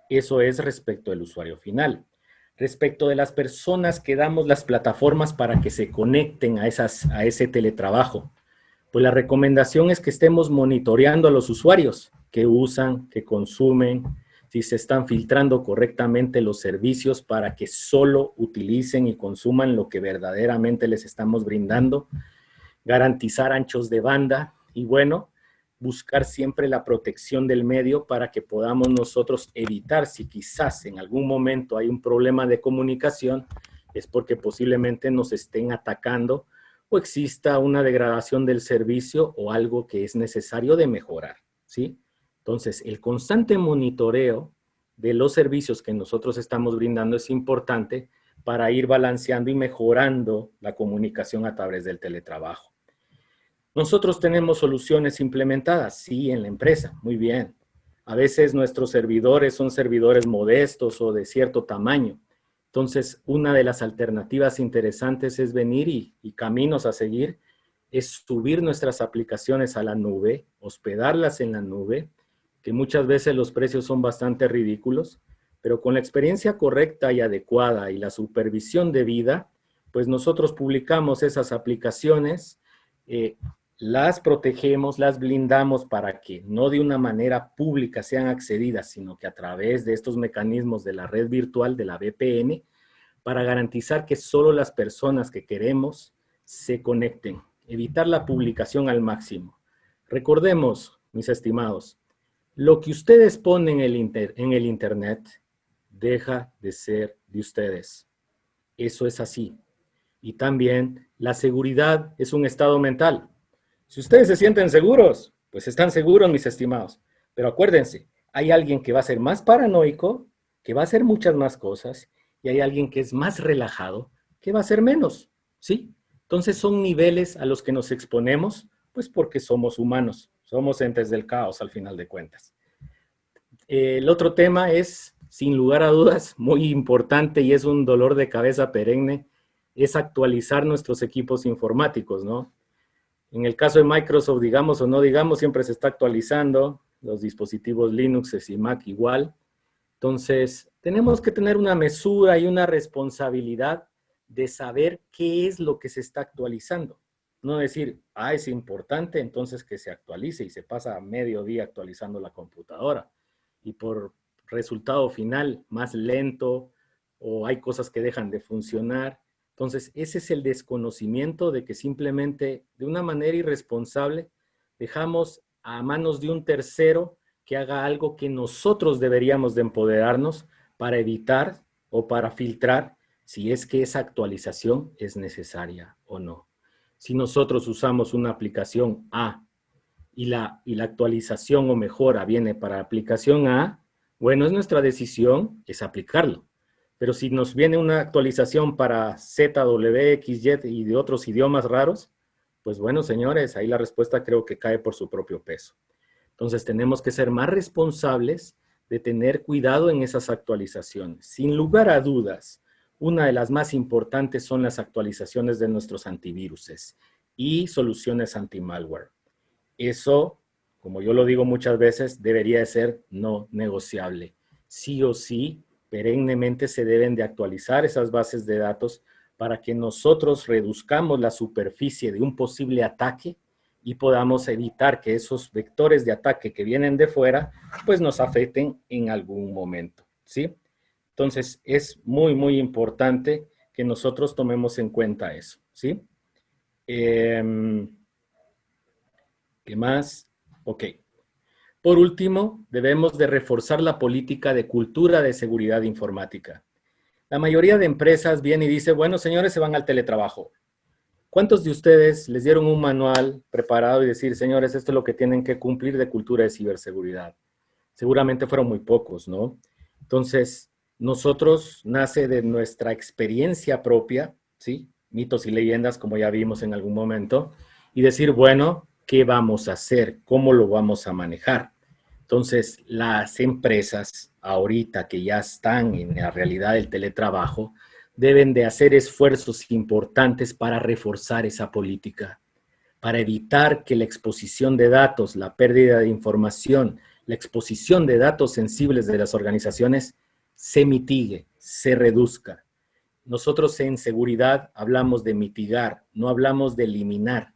Eso es respecto del usuario final. Respecto de las personas que damos las plataformas para que se conecten a ese teletrabajo, pues la recomendación es que estemos monitoreando a los usuarios que usan, que consumen, si se están filtrando correctamente los servicios para que solo utilicen y consuman lo que verdaderamente les estamos brindando, garantizar anchos de banda y bueno, buscar siempre la protección del medio para que podamos nosotros evitar si quizás en algún momento hay un problema de comunicación, es porque posiblemente nos estén atacando o exista una degradación del servicio o algo que es necesario de mejorar, ¿sí? Entonces, el constante monitoreo de los servicios que nosotros estamos brindando es importante para ir balanceando y mejorando la comunicación a través del teletrabajo. Nosotros tenemos soluciones implementadas, sí, en la empresa, muy bien. A veces nuestros servidores son servidores modestos o de cierto tamaño. Entonces, una de las alternativas interesantes es venir y caminos a seguir, es subir nuestras aplicaciones a la nube, hospedarlas en la nube, que muchas veces los precios son bastante ridículos, pero con la experiencia correcta y adecuada y la supervisión debida, pues nosotros publicamos esas aplicaciones, las protegemos, las blindamos para que no de una manera pública sean accedidas, sino que a través de estos mecanismos de la red virtual, de la VPN, para garantizar que solo las personas que queremos se conecten. Evitar la publicación al máximo. Recordemos, mis estimados, lo que ustedes ponen en el Internet deja de ser de ustedes. Eso es así. Y también la seguridad es un estado mental. Si ustedes se sienten seguros, pues están seguros, mis estimados. Pero acuérdense, hay alguien que va a ser más paranoico, que va a hacer muchas más cosas, y hay alguien que es más relajado, que va a hacer menos, ¿sí? Entonces son niveles a los que nos exponemos, pues porque somos humanos, somos entes del caos al final de cuentas. El otro tema es, sin lugar a dudas, muy importante y es un dolor de cabeza perenne, es actualizar nuestros equipos informáticos, ¿no? En el caso de Microsoft, digamos o no digamos, siempre se está actualizando, los dispositivos Linux y Mac igual. Entonces, tenemos que tener una mesura y una responsabilidad de saber qué es lo que se está actualizando. No decir, es importante, entonces que se actualice y se pasa medio día actualizando la computadora. Y por resultado final, más lento o hay cosas que dejan de funcionar. Entonces, ese es el desconocimiento de que simplemente de una manera irresponsable dejamos a manos de un tercero que haga algo que nosotros deberíamos de empoderarnos para evitar o para filtrar si es que esa actualización es necesaria o no. Si nosotros usamos una aplicación A y la actualización o mejora viene para la aplicación A, bueno, es nuestra decisión, es aplicarlo. Pero si nos viene una actualización para Z, W, X, Y y de otros idiomas raros, pues bueno, señores, ahí la respuesta creo que cae por su propio peso. Entonces tenemos que ser más responsables de tener cuidado en esas actualizaciones. Sin lugar a dudas, una de las más importantes son las actualizaciones de nuestros antiviruses y soluciones anti-malware. Eso, como yo lo digo muchas veces, debería de ser no negociable. Sí o sí, perennemente se deben de actualizar esas bases de datos para que nosotros reduzcamos la superficie de un posible ataque y podamos evitar que esos vectores de ataque que vienen de fuera, pues nos afecten en algún momento, ¿sí? Entonces, es muy, muy importante que nosotros tomemos en cuenta eso, ¿sí? ¿Qué más? Ok. Por último, debemos de reforzar la política de cultura de seguridad informática. La mayoría de empresas viene y dice, bueno, señores, se van al teletrabajo. ¿Cuántos de ustedes les dieron un manual preparado y decir, señores, esto es lo que tienen que cumplir de cultura de ciberseguridad? Seguramente fueron muy pocos, ¿no? Entonces, nosotros nace de nuestra experiencia propia, ¿sí? Mitos y leyendas, como ya vimos en algún momento, y decir, bueno, ¿qué vamos a hacer? ¿Cómo lo vamos a manejar? Entonces, las empresas ahorita que ya están en la realidad del teletrabajo, deben de hacer esfuerzos importantes para reforzar esa política, para evitar que la exposición de datos, la pérdida de información, la exposición de datos sensibles de las organizaciones se mitigue, se reduzca. Nosotros en seguridad hablamos de mitigar, no hablamos de eliminar,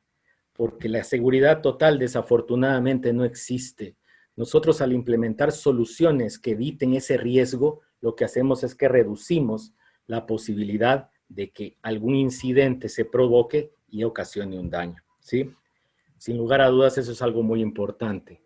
porque la seguridad total desafortunadamente no existe. Nosotros al implementar soluciones que eviten ese riesgo, lo que hacemos es que reducimos la posibilidad de que algún incidente se provoque y ocasione un daño, ¿sí? Sin lugar a dudas, eso es algo muy importante.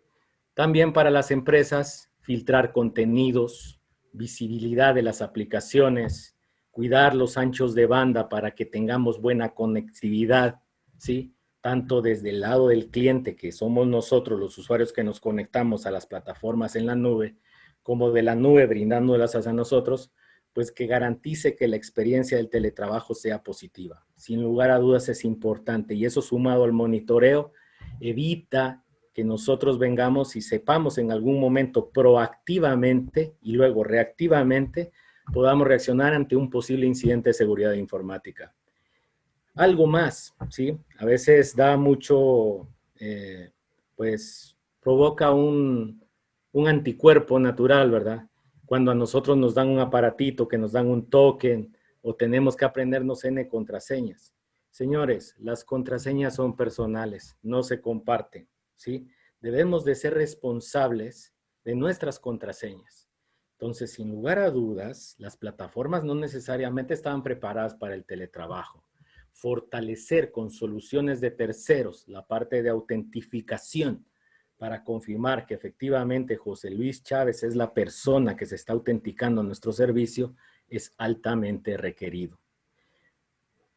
También para las empresas, filtrar contenidos, visibilidad de las aplicaciones, cuidar los anchos de banda para que tengamos buena conectividad, ¿sí? Tanto desde el lado del cliente, que somos nosotros los usuarios que nos conectamos a las plataformas en la nube, como de la nube brindándolas a nosotros, pues que garantice que la experiencia del teletrabajo sea positiva. Sin lugar a dudas es importante y eso sumado al monitoreo evita que nosotros vengamos y sepamos en algún momento proactivamente y luego reactivamente podamos reaccionar ante un posible incidente de seguridad informática. Algo más, ¿sí? A veces da mucho, pues provoca un anticuerpo natural, ¿verdad? Cuando a nosotros nos dan un aparatito, que nos dan un token o tenemos que aprendernos N contraseñas. Señores, las contraseñas son personales, no se comparten, ¿sí? Debemos de ser responsables de nuestras contraseñas. Entonces, sin lugar a dudas, las plataformas no necesariamente estaban preparadas para el teletrabajo. Fortalecer con soluciones de terceros la parte de autentificación para confirmar que efectivamente José Luis Chávez es la persona que se está autenticando a nuestro servicio es altamente requerido.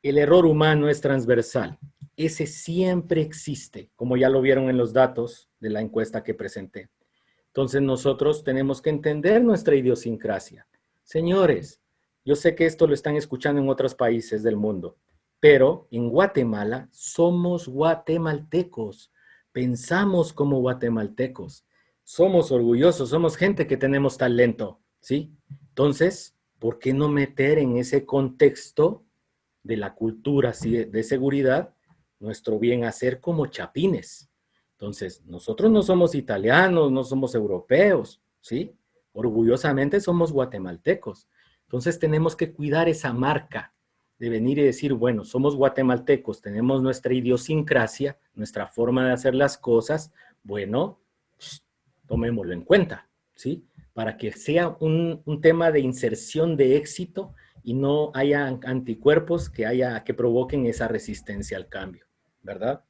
el error humano es transversal. Ese siempre existe, como ya lo vieron en los datos de la encuesta que presenté. Entonces nosotros tenemos que entender nuestra idiosincrasia. Señores, yo sé que esto lo están escuchando en otros países del mundo, pero en Guatemala somos guatemaltecos, pensamos como guatemaltecos, somos orgullosos, somos gente que tenemos talento, ¿sí? Entonces, ¿por qué no meter en ese contexto de la cultura de seguridad nuestro bien hacer como chapines? Entonces, nosotros no somos italianos, no somos europeos, ¿sí? Orgullosamente somos guatemaltecos. Entonces tenemos que cuidar esa marca de venir y decir, bueno, somos guatemaltecos, tenemos nuestra idiosincrasia, nuestra forma de hacer las cosas, bueno, tomémoslo en cuenta, ¿sí? Para que sea un tema de inserción de éxito y no haya anticuerpos que provoquen esa resistencia al cambio, ¿verdad?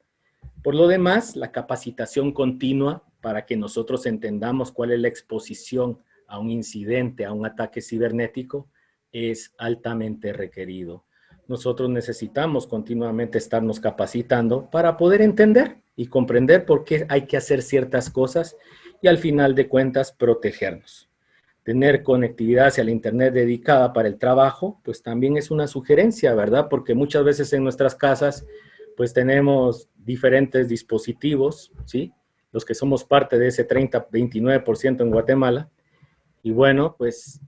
Por lo demás, la capacitación continua para que nosotros entendamos cuál es la exposición a un incidente, a un ataque cibernético, es altamente requerido. Nosotros necesitamos continuamente estarnos capacitando para poder entender y comprender por qué hay que hacer ciertas cosas y al final de cuentas protegernos. Tener conectividad hacia el Internet dedicada para el trabajo, pues también es una sugerencia, ¿verdad? Porque muchas veces en nuestras casas pues tenemos diferentes dispositivos, ¿sí? Los que somos parte de ese 30-29% en Guatemala. Y bueno, pues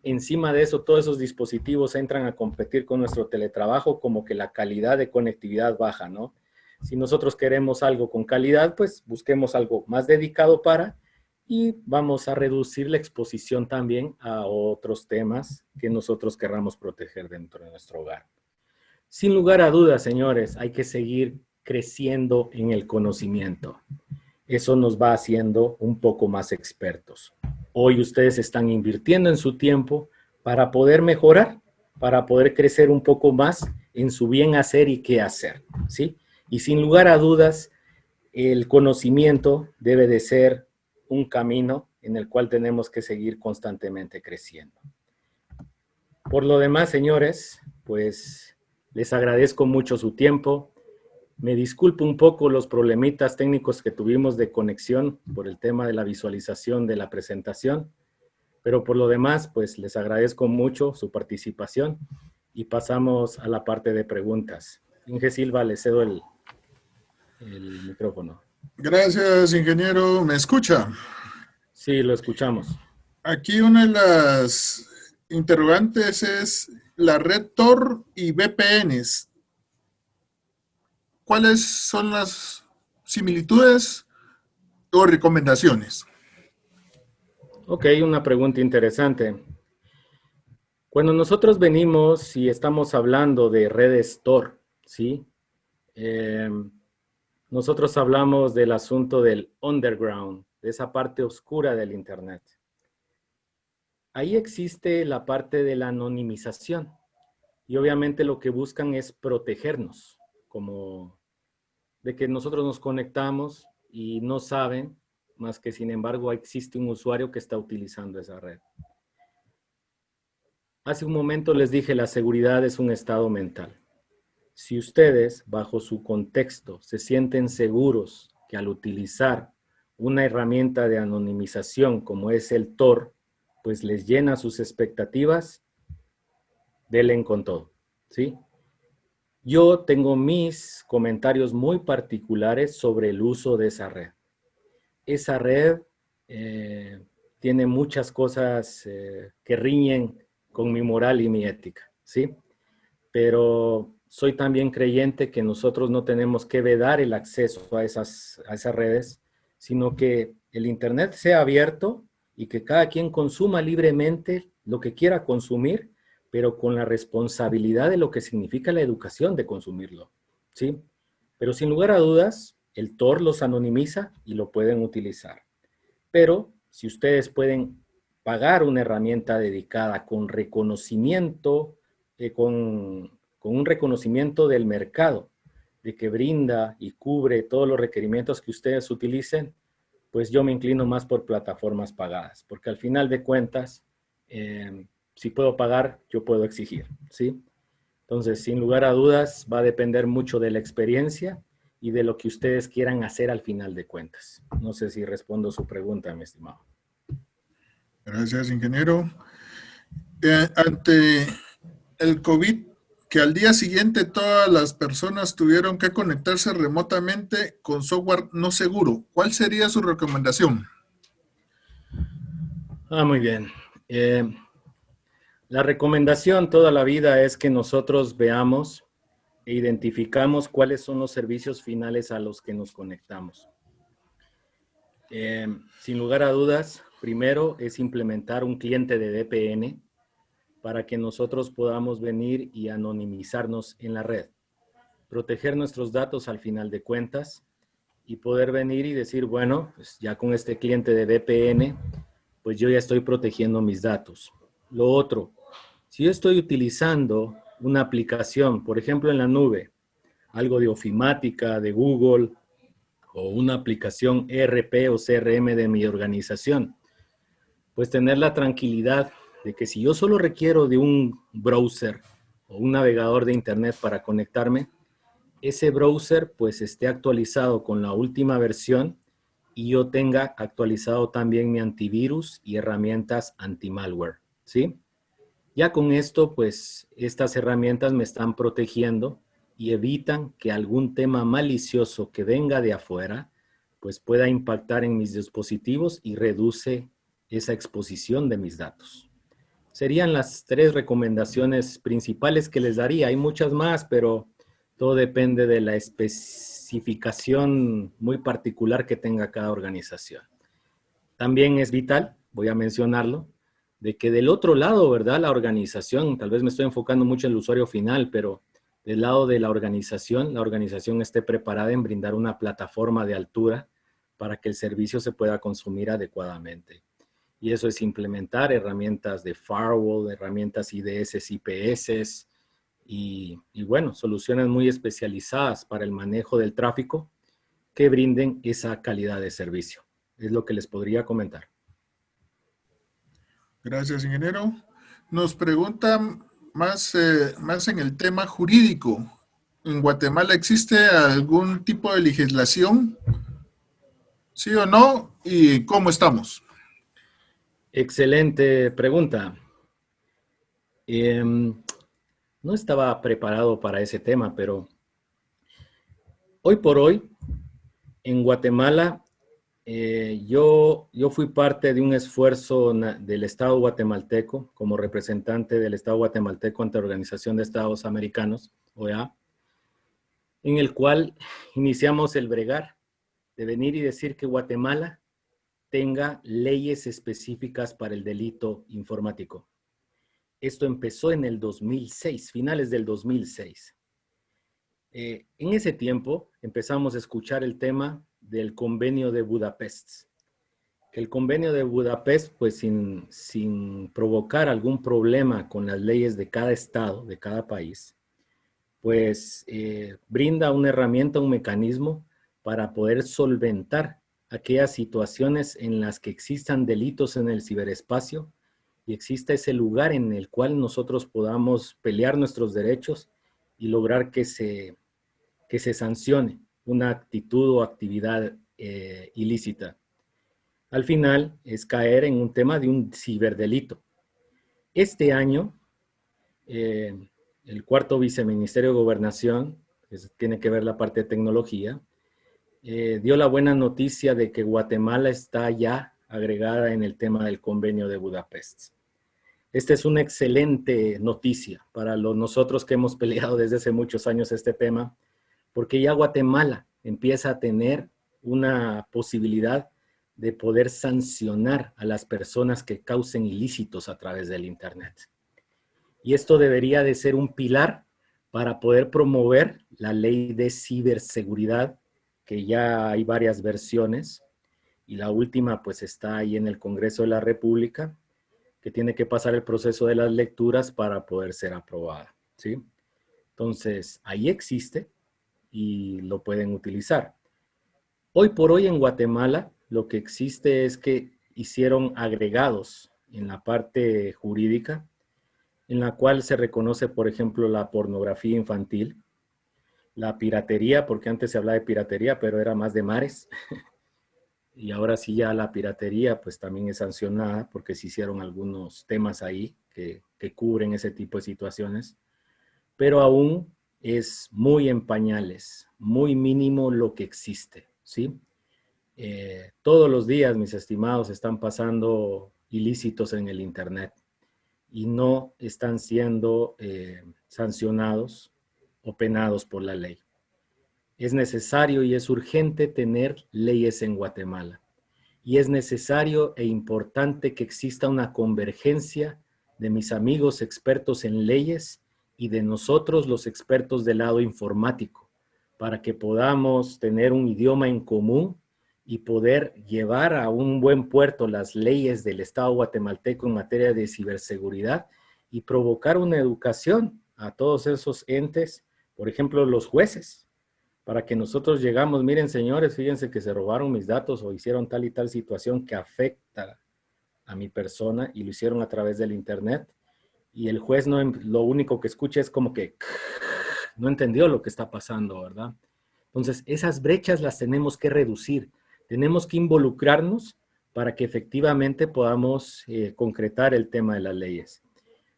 encima de eso, todos esos dispositivos entran a competir con nuestro teletrabajo, como que la calidad de conectividad baja, ¿no? Si nosotros queremos algo con calidad, pues busquemos algo más dedicado para, y vamos a reducir la exposición también a otros temas que nosotros querramos proteger dentro de nuestro hogar. Sin lugar a dudas, señores, hay que seguir creciendo en el conocimiento. Eso nos va haciendo un poco más expertos. Hoy ustedes están invirtiendo en su tiempo para poder mejorar, para poder crecer un poco más en su bien hacer y qué hacer, ¿sí? Y sin lugar a dudas, el conocimiento debe de ser un camino en el cual tenemos que seguir constantemente creciendo. Por lo demás, señores, pues les agradezco mucho su tiempo. Me disculpo un poco los problemitas técnicos que tuvimos de conexión por el tema de la visualización de la presentación, pero por lo demás, pues les agradezco mucho su participación y pasamos a la parte de preguntas. Inge Silva, le cedo el micrófono. Gracias, ingeniero. ¿Me escucha? Sí, lo escuchamos. Aquí una de las interrogantes es la red Tor y VPNs. ¿Cuáles son las similitudes o recomendaciones? Ok, una pregunta interesante. Cuando nosotros venimos y estamos hablando de redes Tor, ¿sí? Nosotros hablamos del asunto del underground, de esa parte oscura del Internet. Ahí existe la parte de la anonimización y obviamente lo que buscan es protegernos, como de que nosotros nos conectamos y no saben, más que sin embargo existe un usuario que está utilizando esa red. Hace un momento les dije, la seguridad es un estado mental. Si ustedes, bajo su contexto, se sienten seguros que al utilizar una herramienta de anonimización como es el Tor, pues les llena sus expectativas, denle con todo, ¿sí? Yo tengo mis comentarios muy particulares sobre el uso de esa red. Esa red tiene muchas cosas que riñen con mi moral y mi ética, ¿sí? Pero soy también creyente que nosotros no tenemos que vedar el acceso a esas redes, sino que el Internet sea abierto y que cada quien consuma libremente lo que quiera consumir, pero con la responsabilidad de lo que significa la educación de consumirlo, ¿sí? Pero sin lugar a dudas, el Tor los anonimiza y lo pueden utilizar. Pero si ustedes pueden pagar una herramienta dedicada con reconocimiento, con un reconocimiento del mercado, de que brinda y cubre todos los requerimientos que ustedes utilicen, pues yo me inclino más por plataformas pagadas, porque al final de cuentas, si puedo pagar, yo puedo exigir, ¿sí? Entonces, sin lugar a dudas, va a depender mucho de la experiencia y de lo que ustedes quieran hacer al final de cuentas. No sé si respondo su pregunta, mi estimado. Gracias, ingeniero. Ante el COVID, que al día siguiente todas las personas tuvieron que conectarse remotamente con software no seguro, ¿cuál sería su recomendación? Muy bien. La recomendación toda la vida es que nosotros veamos e identificamos cuáles son los servicios finales a los que nos conectamos. Sin lugar a dudas, primero es implementar un cliente de VPN para que nosotros podamos venir y anonimizarnos en la red, proteger nuestros datos al final de cuentas y poder venir y decir, bueno, pues ya con este cliente de VPN, pues yo ya estoy protegiendo mis datos. Lo otro, si yo estoy utilizando una aplicación, por ejemplo en la nube, algo de ofimática, de Google, o una aplicación ERP o CRM de mi organización, pues tener la tranquilidad de que si yo solo requiero de un browser o un navegador de internet para conectarme, ese browser pues esté actualizado con la última versión y yo tenga actualizado también mi antivirus y herramientas anti-malware, ¿sí? Ya con esto, pues, estas herramientas me están protegiendo y evitan que algún tema malicioso que venga de afuera, pues pueda impactar en mis dispositivos y reduce esa exposición de mis datos. Serían las 3 recomendaciones principales que les daría. Hay muchas más, pero todo depende de la especificación muy particular que tenga cada organización. También es vital, voy a mencionarlo, de que del otro lado, ¿verdad? La organización, tal vez me estoy enfocando mucho en el usuario final, pero del lado de la organización esté preparada en brindar una plataforma de altura para que el servicio se pueda consumir adecuadamente. Y eso es implementar herramientas de firewall, herramientas IDS, IPS y bueno, soluciones muy especializadas para el manejo del tráfico que brinden esa calidad de servicio. Es lo que les podría comentar. Gracias, ingeniero. Nos preguntan más en el tema jurídico. ¿En Guatemala existe algún tipo de legislación? ¿Sí o no? ¿Y cómo estamos? Excelente pregunta. No estaba preparado para ese tema, pero hoy por hoy, en Guatemala, yo fui parte de un esfuerzo del Estado guatemalteco, como representante del Estado guatemalteco ante la Organización de Estados Americanos, OEA, en el cual iniciamos el bregar de venir y decir que Guatemala tenga leyes específicas para el delito informático. Esto empezó en el 2006, finales del 2006. En ese tiempo empezamos a escuchar el tema del convenio de Budapest. Que el convenio de Budapest, pues sin provocar algún problema con las leyes de cada estado, de cada país, pues brinda una herramienta, un mecanismo para poder solventar aquellas situaciones en las que existan delitos en el ciberespacio y exista ese lugar en el cual nosotros podamos pelear nuestros derechos y lograr que se sancione una actitud o actividad ilícita. Al final es caer en un tema de un ciberdelito. Este año, el cuarto viceministerio de Gobernación, que tiene que ver la parte de tecnología, dio la buena noticia de que Guatemala está ya agregada en el tema del convenio de Budapest. Esta es una excelente noticia para nosotros que hemos peleado desde hace muchos años este tema, porque ya Guatemala empieza a tener una posibilidad de poder sancionar a las personas que causen ilícitos a través del Internet. Y esto debería de ser un pilar para poder promover la ley de ciberseguridad, que ya hay varias versiones, y la última pues está ahí en el Congreso de la República, que tiene que pasar el proceso de las lecturas para poder ser aprobada, ¿sí? Entonces, ahí existe y lo pueden utilizar. Hoy por hoy en Guatemala, lo que existe es que hicieron agregados en la parte jurídica en la cual se reconoce, por ejemplo, la pornografía infantil, la piratería, porque antes se hablaba de piratería, pero era más de mares, y ahora sí ya la piratería pues también es sancionada porque se hicieron algunos temas ahí que cubren ese tipo de situaciones, pero aún es muy en pañales, muy mínimo lo que existe, ¿sí? Todos los días, mis estimados, están pasando ilícitos en el Internet y no están siendo sancionados o penados por la ley. Es necesario y es urgente tener leyes en Guatemala. Y es necesario e importante que exista una convergencia de mis amigos expertos en leyes y de nosotros los expertos del lado informático, para que podamos tener un idioma en común y poder llevar a un buen puerto las leyes del Estado guatemalteco en materia de ciberseguridad y provocar una educación a todos esos entes, por ejemplo, los jueces, para que nosotros llegamos, miren señores, fíjense que se robaron mis datos o hicieron tal y tal situación que afecta a mi persona y lo hicieron a través del Internet y el juez no, lo único que escucha es como que no entendió lo que está pasando, ¿verdad? Entonces, esas brechas las tenemos que reducir, tenemos que involucrarnos para que efectivamente podamos concretar el tema de las leyes.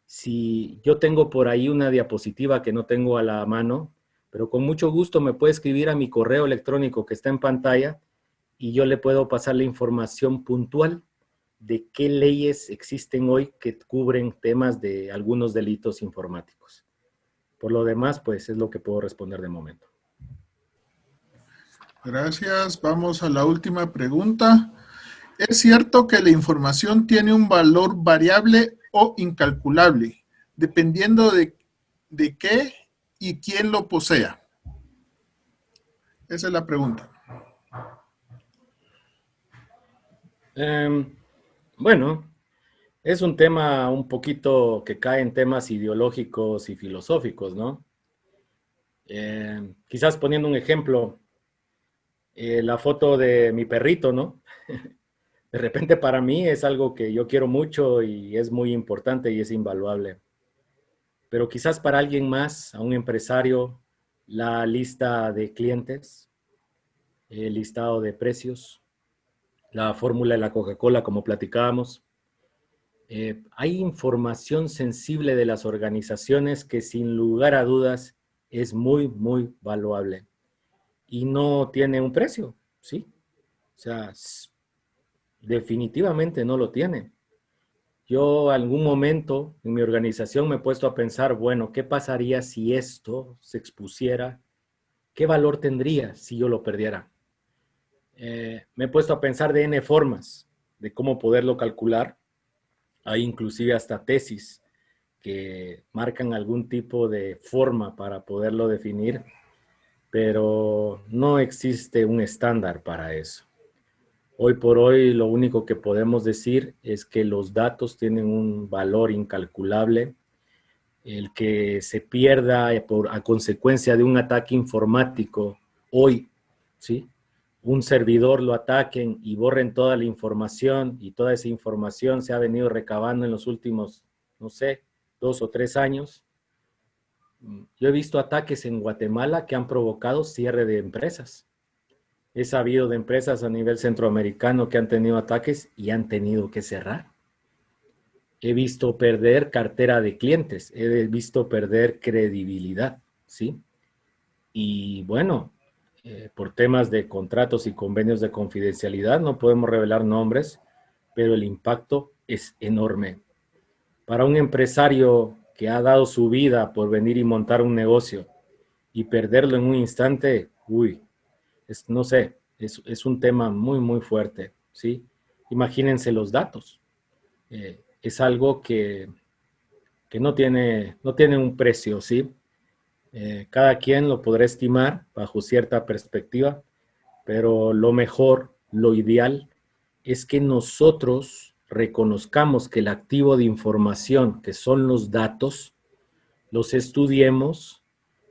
Si yo tengo por ahí una diapositiva que no tengo a la mano, pero con mucho gusto me puede escribir a mi correo electrónico que está en pantalla y yo le puedo pasar la información puntual de qué leyes existen hoy que cubren temas de algunos delitos informáticos. Por lo demás, pues es lo que puedo responder de momento. Gracias. Vamos a la última pregunta. ¿Es cierto que la información tiene un valor variable o incalculable, dependiendo de qué y quién lo posea? Esa es la pregunta. Bueno, es un tema un poquito que cae en temas ideológicos y filosóficos, ¿no? Quizás poniendo un ejemplo, la foto de mi perrito, ¿no? De repente para mí es algo que yo quiero mucho y es muy importante y es invaluable. Pero quizás para alguien más, a un empresario, la lista de clientes, el listado de precios, la fórmula de la Coca-Cola, como platicábamos. Hay información sensible de las organizaciones que sin lugar a dudas es muy, muy valuable y no tiene un precio, ¿sí? O sea, definitivamente no lo tiene. Yo algún momento en mi organización me he puesto a pensar, bueno, ¿qué pasaría si esto se expusiera? ¿Qué valor tendría si yo lo perdiera? Me he puesto a pensar de N formas de cómo poderlo calcular. Hay inclusive hasta tesis que marcan algún tipo de forma para poderlo definir, pero no existe un estándar para eso. Hoy por hoy lo único que podemos decir es que los datos tienen un valor incalculable. El que se pierda a consecuencia de un ataque informático hoy, ¿sí? Un servidor lo ataquen y borren toda la información y toda esa información se ha venido recabando en los últimos, no sé, 2 o 3 años. Yo he visto ataques en Guatemala que han provocado cierre de empresas. He sabido de empresas a nivel centroamericano que han tenido ataques y han tenido que cerrar. He visto perder cartera de clientes, he visto perder credibilidad, ¿sí? Y bueno, por temas de contratos y convenios de confidencialidad no podemos revelar nombres, pero el impacto es enorme. Para un empresario que ha dado su vida por venir y montar un negocio y perderlo en un instante, uy, no sé, es un tema muy, muy fuerte, ¿sí? Imagínense los datos. Es algo que no tiene un precio, ¿sí? Cada quien lo podrá estimar bajo cierta perspectiva, pero lo mejor, lo ideal, es que nosotros reconozcamos que el activo de información, que son los datos, los estudiemos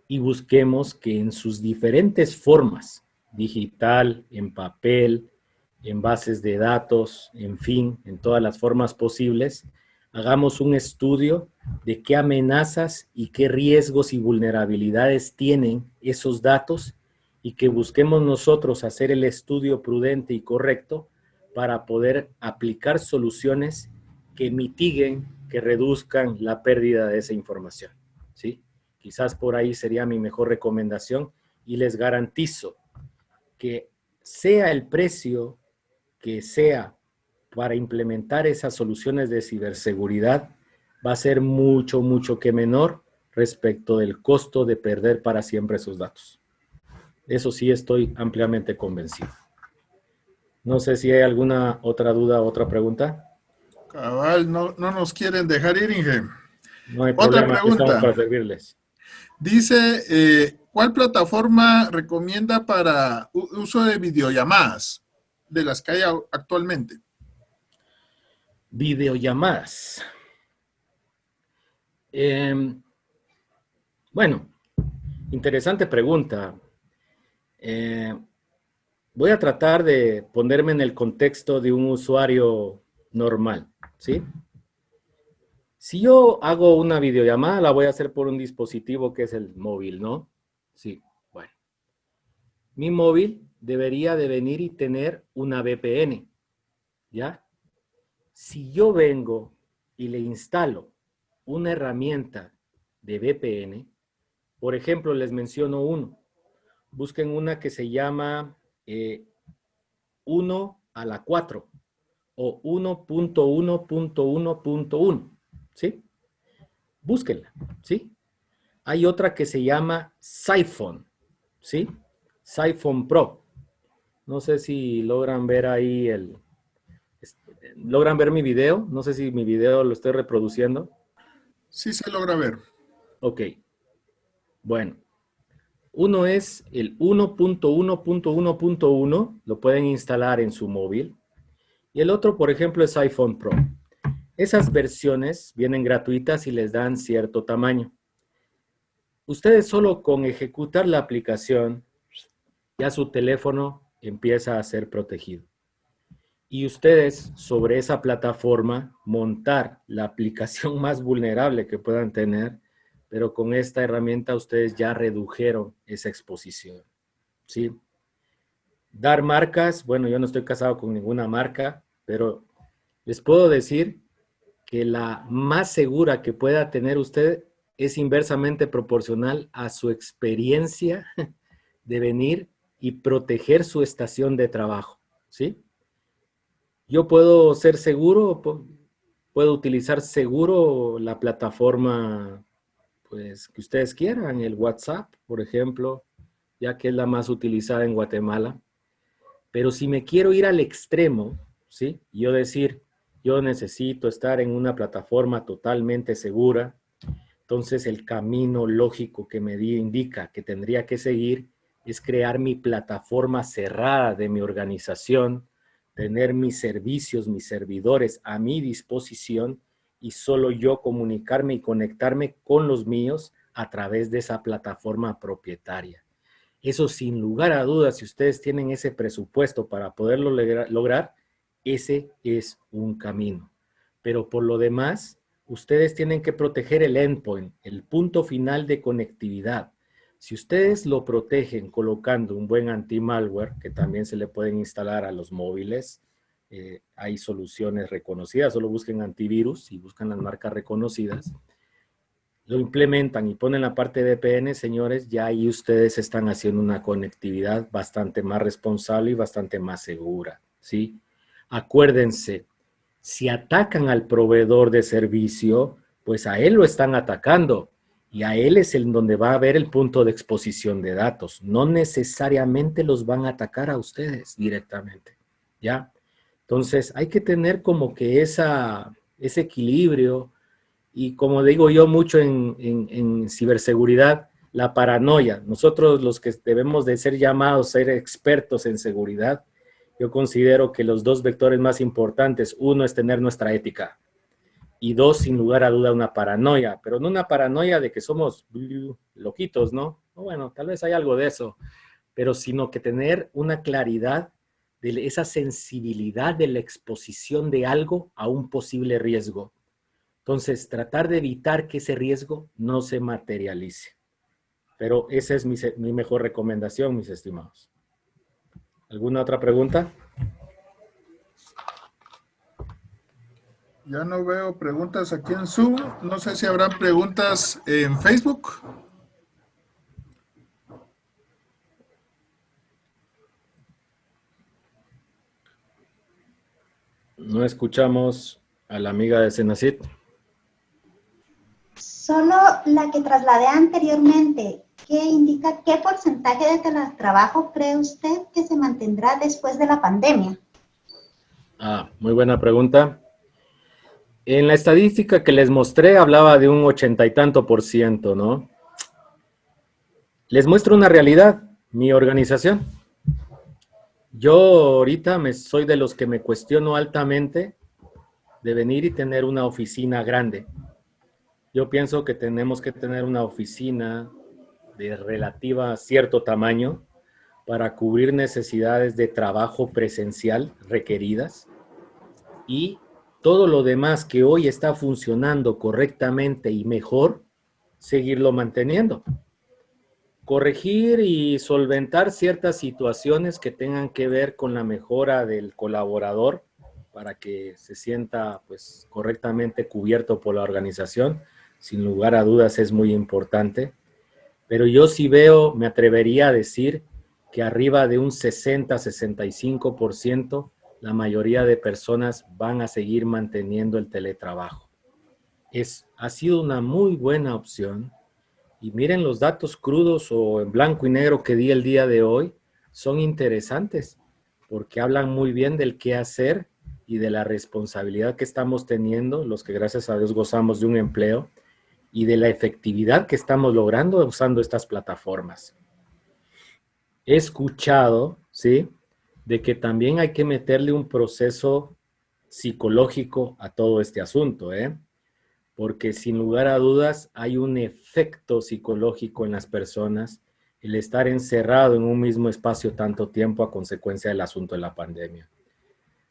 y busquemos que en sus diferentes formas, digital, en papel, en bases de datos, en fin, en todas las formas posibles, hagamos un estudio de qué amenazas y qué riesgos y vulnerabilidades tienen esos datos y que busquemos nosotros hacer el estudio prudente y correcto para poder aplicar soluciones que mitiguen, que reduzcan la pérdida de esa información, ¿sí? Quizás por ahí sería mi mejor recomendación y les garantizo que sea el precio que sea para implementar esas soluciones de ciberseguridad, va a ser mucho, mucho que menor respecto del costo de perder para siempre esos datos. Eso sí estoy ampliamente convencido. No sé si hay alguna otra duda, otra pregunta. Cabal, no, no nos quieren dejar ir, Inge. No hay Otra problema, aquí estamos pregunta. para servirles. Dice, ¿cuál plataforma recomienda para uso de videollamadas de las que hay actualmente? Videollamadas. Bueno, interesante pregunta. Voy a tratar de ponerme en el contexto de un usuario normal, ¿sí? Si yo hago una videollamada, la voy a hacer por un dispositivo que es el móvil, ¿no? Sí, bueno. Mi móvil debería de venir y tener una VPN, ¿ya? Si yo vengo y le instalo una herramienta de VPN, por ejemplo, les menciono uno. Busquen una que se llama 1 a la 4 o 1.1.1.1, ¿sí? Búsquenla, ¿sí? Hay otra que se llama Siphon, ¿sí? Siphon Pro. No sé si logran ver ahí ¿logran ver mi video? No sé si mi video lo estoy reproduciendo. Sí se logra ver. Ok, bueno. Uno es el 1.1.1.1, lo pueden instalar en su móvil. Y el otro, por ejemplo, es iPhone Pro. Esas versiones vienen gratuitas y les dan cierto tamaño. Ustedes solo con ejecutar la aplicación, ya su teléfono empieza a ser protegido. Y ustedes sobre esa plataforma montar la aplicación más vulnerable que puedan tener, pero con esta herramienta ustedes ya redujeron esa exposición, ¿sí? Dar marcas, bueno, yo no estoy casado con ninguna marca, pero les puedo decir que la más segura que pueda tener usted es inversamente proporcional a su experiencia de venir y proteger su estación de trabajo, ¿sí? Yo puedo ser seguro, puedo utilizar seguro la plataforma pues, que ustedes quieran, el WhatsApp, por ejemplo, ya que es la más utilizada en Guatemala. Pero si me quiero ir al extremo, ¿sí? Yo decir, yo necesito estar en una plataforma totalmente segura, entonces el camino lógico que me indica que tendría que seguir es crear mi plataforma cerrada de mi organización, tener mis servicios, mis servidores a mi disposición y solo yo comunicarme y conectarme con los míos a través de esa plataforma propietaria. Eso sin lugar a dudas, si ustedes tienen ese presupuesto para poderlo lograr, ese es un camino. Pero por lo demás, ustedes tienen que proteger el endpoint, el punto final de conectividad. Si ustedes lo protegen colocando un buen anti-malware, que también se le pueden instalar a los móviles, hay soluciones reconocidas, solo busquen antivirus y buscan las marcas reconocidas, lo implementan y ponen la parte de VPN, señores, ya ahí ustedes están haciendo una conectividad bastante más responsable y bastante más segura, ¿sí? Acuérdense, si atacan al proveedor de servicio, pues a él lo están atacando y a él es el donde va a haber el punto de exposición de datos. No necesariamente los van a atacar a ustedes directamente, ¿ya? Entonces hay que tener como que ese equilibrio y como digo yo mucho en ciberseguridad, la paranoia. Nosotros los que debemos de ser llamados a ser expertos en seguridad, yo considero que los dos vectores más importantes, uno es tener nuestra ética y dos, sin lugar a duda, una paranoia, pero no una paranoia de que somos loquitos, ¿no? Bueno, tal vez hay algo de eso, pero sino que tener una claridad de esa sensibilidad de la exposición de algo a un posible riesgo. Entonces, tratar de evitar que ese riesgo no se materialice. Pero esa es mi mejor recomendación, mis estimados. ¿Alguna otra pregunta? Ya no veo preguntas aquí en Zoom. No sé si habrán preguntas en Facebook. No escuchamos a la amiga de Senacit. Solo la que trasladé anteriormente, ¿qué indica qué porcentaje de teletrabajo cree usted que se mantendrá después de la pandemia? Muy buena pregunta. En la estadística que les mostré hablaba de un 80 y tanto %, ¿no? Les muestro una realidad, mi organización. Yo ahorita soy de los que me cuestiono altamente de venir y tener una oficina grande. Yo pienso que tenemos que tener una oficina de relativa cierto tamaño para cubrir necesidades de trabajo presencial requeridas y todo lo demás que hoy está funcionando correctamente y mejor, seguirlo manteniendo. Corregir y solventar ciertas situaciones que tengan que ver con la mejora del colaborador para que se sienta pues correctamente cubierto por la organización, sin lugar a dudas es muy importante. Pero yo sí veo, me atrevería a decir que arriba de un 60-65% la mayoría de personas van a seguir manteniendo el teletrabajo. Ha sido una muy buena opción. Y miren los datos crudos o en blanco y negro que di el día de hoy, son interesantes porque hablan muy bien del qué hacer y de la responsabilidad que estamos teniendo, los que gracias a Dios gozamos de un empleo, y de la efectividad que estamos logrando usando estas plataformas. He escuchado, ¿sí?, de que también hay que meterle un proceso psicológico a todo este asunto, porque sin lugar a dudas hay un efecto psicológico en las personas el estar encerrado en un mismo espacio tanto tiempo a consecuencia del asunto de la pandemia.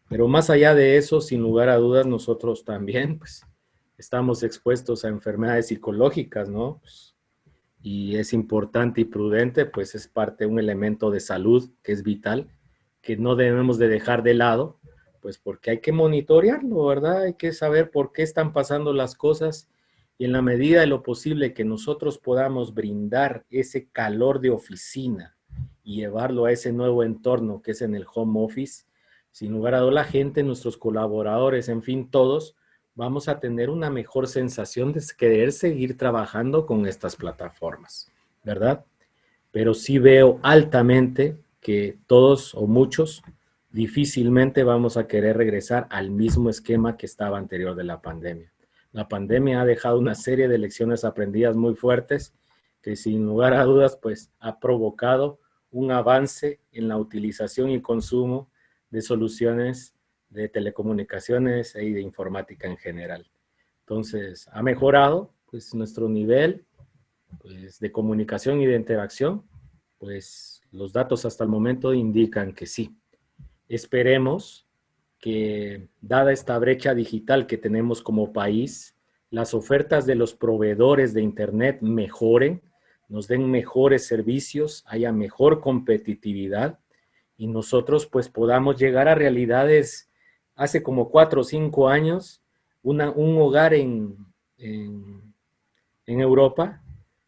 Pero más allá de eso, sin lugar a dudas, nosotros también pues, estamos expuestos a enfermedades psicológicas, ¿no? Pues, y es importante y prudente, pues es parte de un elemento de salud que es vital, que no debemos de dejar de lado, pues porque hay que monitorearlo, ¿verdad? Hay que saber por qué están pasando las cosas y en la medida de lo posible que nosotros podamos brindar ese calor de oficina y llevarlo a ese nuevo entorno que es en el home office, sin lugar a dudas la gente, nuestros colaboradores, en fin, todos, vamos a tener una mejor sensación de querer seguir trabajando con estas plataformas, ¿verdad? Pero sí veo altamente que todos o muchos difícilmente vamos a querer regresar al mismo esquema que estaba anterior de la pandemia. La pandemia ha dejado una serie de lecciones aprendidas muy fuertes que sin lugar a dudas pues ha provocado un avance en la utilización y consumo de soluciones de telecomunicaciones y de informática en general. Entonces, ha mejorado pues nuestro nivel pues, de comunicación y de interacción, pues los datos hasta el momento indican que sí. Esperemos que, dada esta brecha digital que tenemos como país, las ofertas de los proveedores de Internet mejoren, nos den mejores servicios, haya mejor competitividad y nosotros pues podamos llegar a realidades. Hace como 4 o 5 años, un hogar en Europa,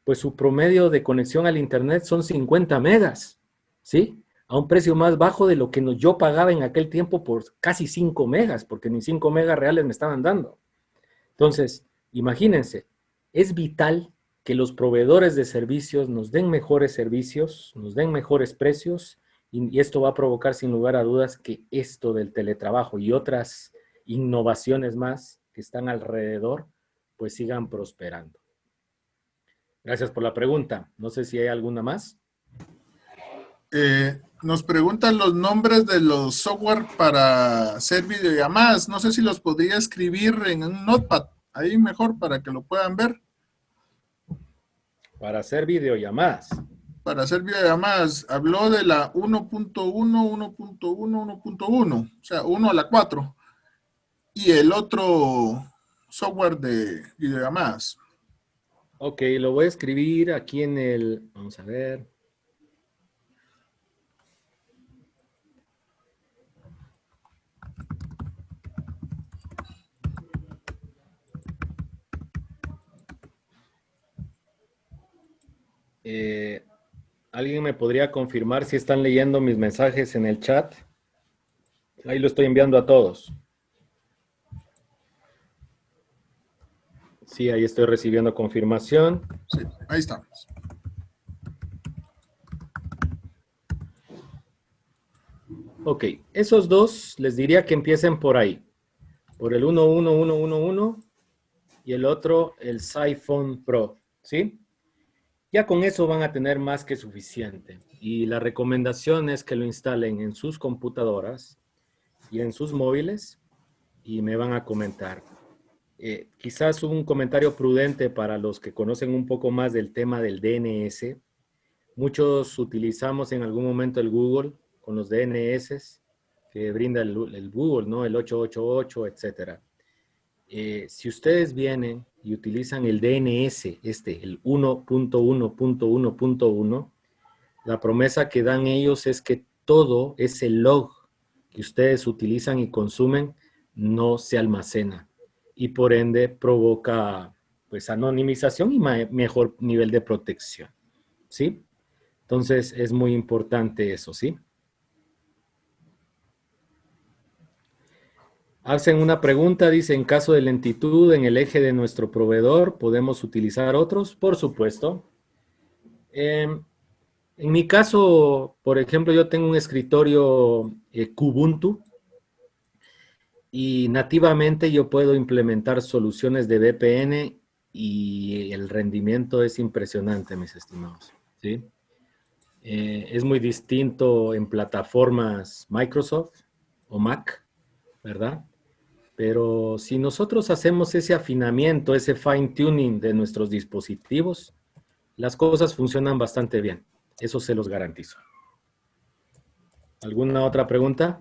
pues su promedio de conexión al Internet son 50 megas, ¿sí? A un precio más bajo de lo que yo pagaba en aquel tiempo por casi 5 megas, porque ni 5 megas reales me estaban dando. Entonces, imagínense, es vital que los proveedores de servicios nos den mejores servicios, nos den mejores precios, y esto va a provocar sin lugar a dudas que esto del teletrabajo y otras innovaciones más que están alrededor, pues sigan prosperando. Gracias por la pregunta. No sé si hay alguna más. Nos preguntan los nombres de los software para hacer videollamadas. No sé si los podría escribir en un notepad, ahí mejor para que lo puedan ver. Para hacer videollamadas. Para hacer videollamadas, habló de la 1.1, 1.1, 1.1, o sea, 1 a la 4. Y el otro software de videollamadas. Ok, lo voy a escribir aquí en el, vamos a ver. ¿Alguien me podría confirmar si están leyendo mis mensajes en el chat? Ahí lo estoy enviando a todos. Sí, ahí estoy recibiendo confirmación. Sí, ahí estamos. Ok, esos dos les diría que empiecen por ahí. Por el 11111 y el otro, el iPhone Pro, ¿sí? Ya con eso van a tener más que suficiente. Y la recomendación es que lo instalen en sus computadoras y en sus móviles y me van a comentar. Quizás un comentario prudente para los que conocen un poco más del tema del DNS. Muchos utilizamos en algún momento el Google con los DNS que brinda el Google, ¿no? El 888, etcétera. Si ustedes vienen y utilizan el DNS, el 1.1.1.1, la promesa que dan ellos es que todo ese log que ustedes utilizan y consumen no se almacena y por ende provoca pues anonimización y mejor nivel de protección, ¿sí? Entonces es muy importante eso, ¿sí? Hacen una pregunta, dice, en caso de lentitud en el eje de nuestro proveedor, ¿podemos utilizar otros? Por supuesto. En mi caso, por ejemplo, yo tengo un escritorio Kubuntu y nativamente yo puedo implementar soluciones de VPN y el rendimiento es impresionante, mis estimados, ¿sí? Es muy distinto en plataformas Microsoft o Mac, ¿verdad? Pero si nosotros hacemos ese afinamiento, ese fine tuning de nuestros dispositivos, las cosas funcionan bastante bien. Eso se los garantizo. ¿Alguna otra pregunta?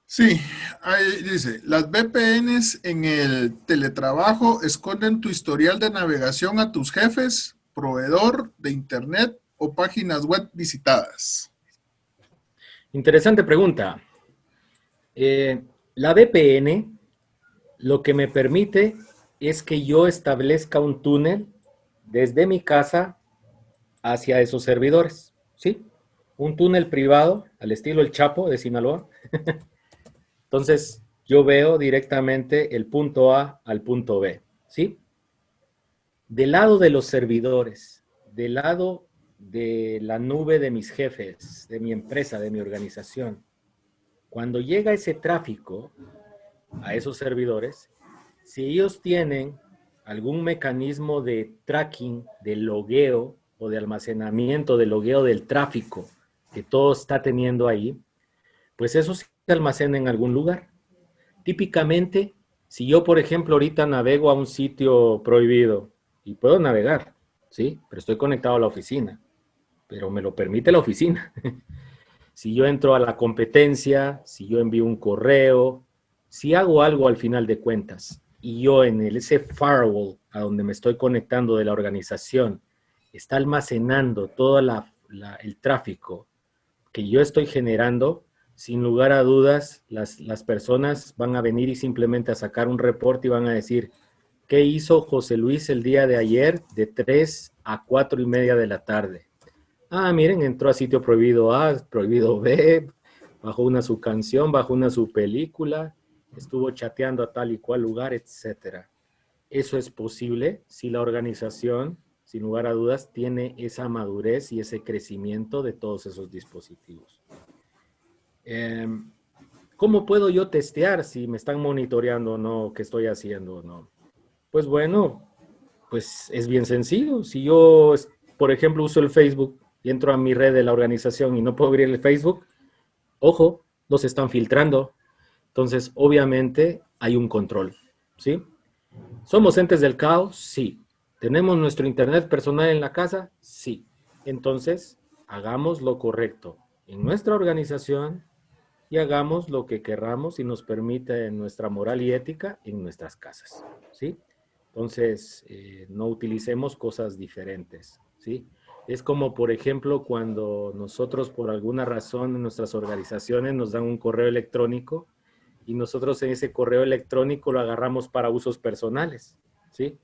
Sí, ahí dice, las VPNs en el teletrabajo esconden tu historial de navegación a tus jefes, proveedor de internet o páginas web visitadas. Interesante pregunta. La VPN lo que me permite es que yo establezca un túnel desde mi casa hacia esos servidores, ¿sí? Un túnel privado al estilo El Chapo de Sinaloa. Entonces, yo veo directamente el punto A al punto B, ¿sí? Del lado de los servidores, del lado de la nube de mis jefes, de mi empresa, de mi organización, cuando llega ese tráfico a esos servidores, si ellos tienen algún mecanismo de tracking, de logueo o de almacenamiento, de logueo del tráfico que todo está teniendo ahí, pues eso se almacena en algún lugar. Típicamente, si yo, por ejemplo, ahorita navego a un sitio prohibido, y puedo navegar, ¿sí? Pero estoy conectado a la oficina, pero me lo permite la oficina. Si yo entro a la competencia, si yo envío un correo, si hago algo al final de cuentas, y yo en ese firewall a donde me estoy conectando de la organización, está almacenando todo el tráfico que yo estoy generando, sin lugar a dudas, las personas van a venir y simplemente a sacar un reporte y van a decir, ¿qué hizo José Luis el día de ayer de 3 a 4:30 de la tarde? Ah, miren, entró a sitio prohibido A, prohibido B, bajó una su canción, bajó una su película, estuvo chateando a tal y cual lugar, etcétera. Eso es posible si la organización, sin lugar a dudas, tiene esa madurez y ese crecimiento de todos esos dispositivos. ¿Cómo puedo yo testear si me están monitoreando o no, qué estoy haciendo o no? Pues bueno, pues es bien sencillo. Si yo, por ejemplo, uso el Facebook y entro a mi red de la organización y no puedo abrir el Facebook, ojo, los están filtrando. Entonces, obviamente, hay un control, ¿sí? ¿Somos entes del caos? Sí. ¿Tenemos nuestro internet personal en la casa? Sí. Entonces, hagamos lo correcto en nuestra organización y hagamos lo que querramos y nos permite nuestra moral y ética en nuestras casas, ¿sí? Entonces, no utilicemos cosas diferentes, ¿sí? Es como, por ejemplo, cuando nosotros por alguna razón en nuestras organizaciones nos dan un correo electrónico y nosotros en ese correo electrónico lo agarramos para usos personales, ¿sí?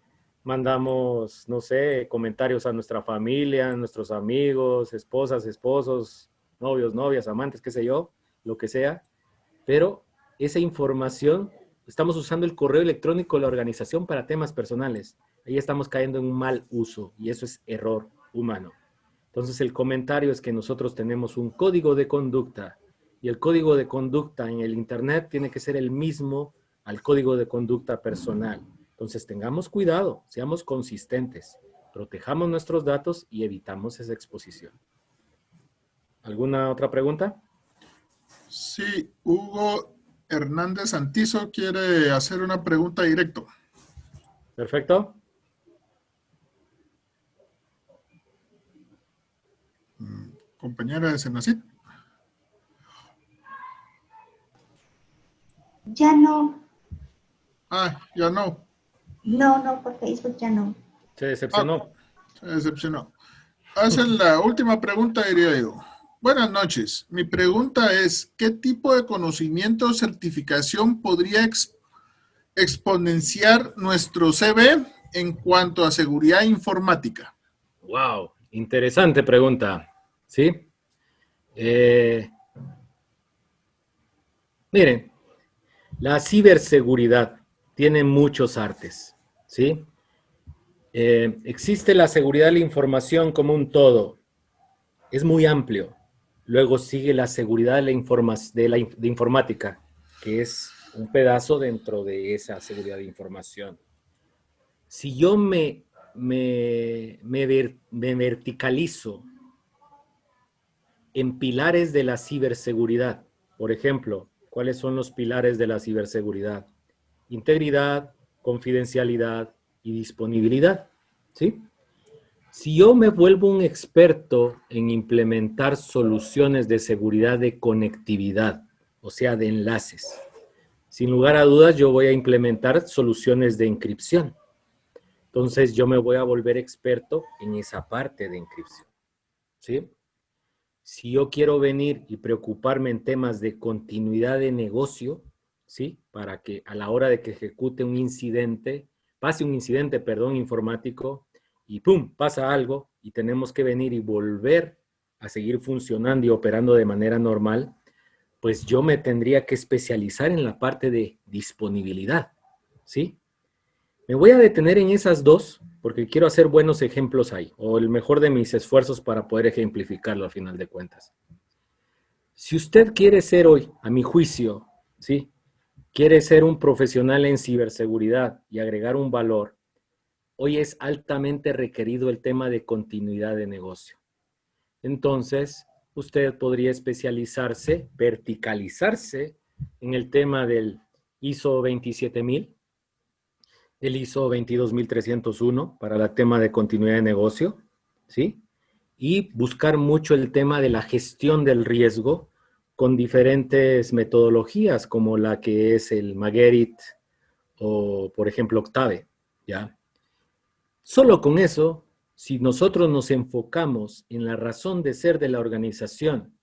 Mandamos, no sé, comentarios a nuestra familia, a nuestros amigos, esposas, esposos, novios, novias, amantes, qué sé yo, lo que sea, pero esa información, estamos usando el correo electrónico de la organización para temas personales. Ahí estamos cayendo en un mal uso y eso es error humano. Entonces el comentario es que nosotros tenemos un código de conducta y el código de conducta en el Internet tiene que ser el mismo al código de conducta personal. Entonces tengamos cuidado, seamos consistentes, protejamos nuestros datos y evitamos esa exposición. ¿Alguna otra pregunta? Sí, Hugo Hernández Santizo quiere hacer una pregunta directo. Perfecto. Compañera de Senacit. Ya no. Ah, ya no. No, por Facebook ya no. Se decepcionó. Se decepcionó. Hacen la última pregunta, diría yo. Buenas noches. Mi pregunta es, ¿qué tipo de conocimiento o certificación podría exponenciar nuestro CV en cuanto a seguridad informática? Wow, interesante pregunta. ¿Sí? Miren, la ciberseguridad tiene muchos artes, ¿sí? Existe la seguridad de la información como un todo. Es muy amplio. Luego sigue la seguridad de de informática, que es un pedazo dentro de esa seguridad de información. Si yo me verticalizo en pilares de la ciberseguridad, por ejemplo, ¿cuáles son los pilares de la ciberseguridad? Integridad, confidencialidad y disponibilidad, ¿sí? Si yo me vuelvo un experto en implementar soluciones de seguridad de conectividad, o sea, de enlaces, sin lugar a dudas yo voy a implementar soluciones de encripción. Entonces yo me voy a volver experto en esa parte de encripción, ¿sí? Si yo quiero venir y preocuparme en temas de continuidad de negocio, ¿sí? Para que a la hora de que ejecute un incidente, pase un incidente, perdón, informático, y ¡pum!, pasa algo, y tenemos que venir y volver a seguir funcionando y operando de manera normal, pues yo me tendría que especializar en la parte de disponibilidad, ¿sí? Me voy a detener en esas dos porque quiero hacer buenos ejemplos ahí, o el mejor de mis esfuerzos para poder ejemplificarlo a final de cuentas. Si usted quiere ser hoy, a mi juicio, ¿sí? Quiere ser un profesional en ciberseguridad y agregar un valor, hoy es altamente requerido el tema de continuidad de negocio. Entonces, usted podría especializarse, verticalizarse en el tema del ISO 27000, el ISO 22301 para el tema de continuidad de negocio, ¿sí? Y buscar mucho el tema de la gestión del riesgo con diferentes metodologías como la que es el Maggerit o, por ejemplo, Octave, ¿ya? Solo con eso, si nosotros nos enfocamos en la razón de ser de la organización,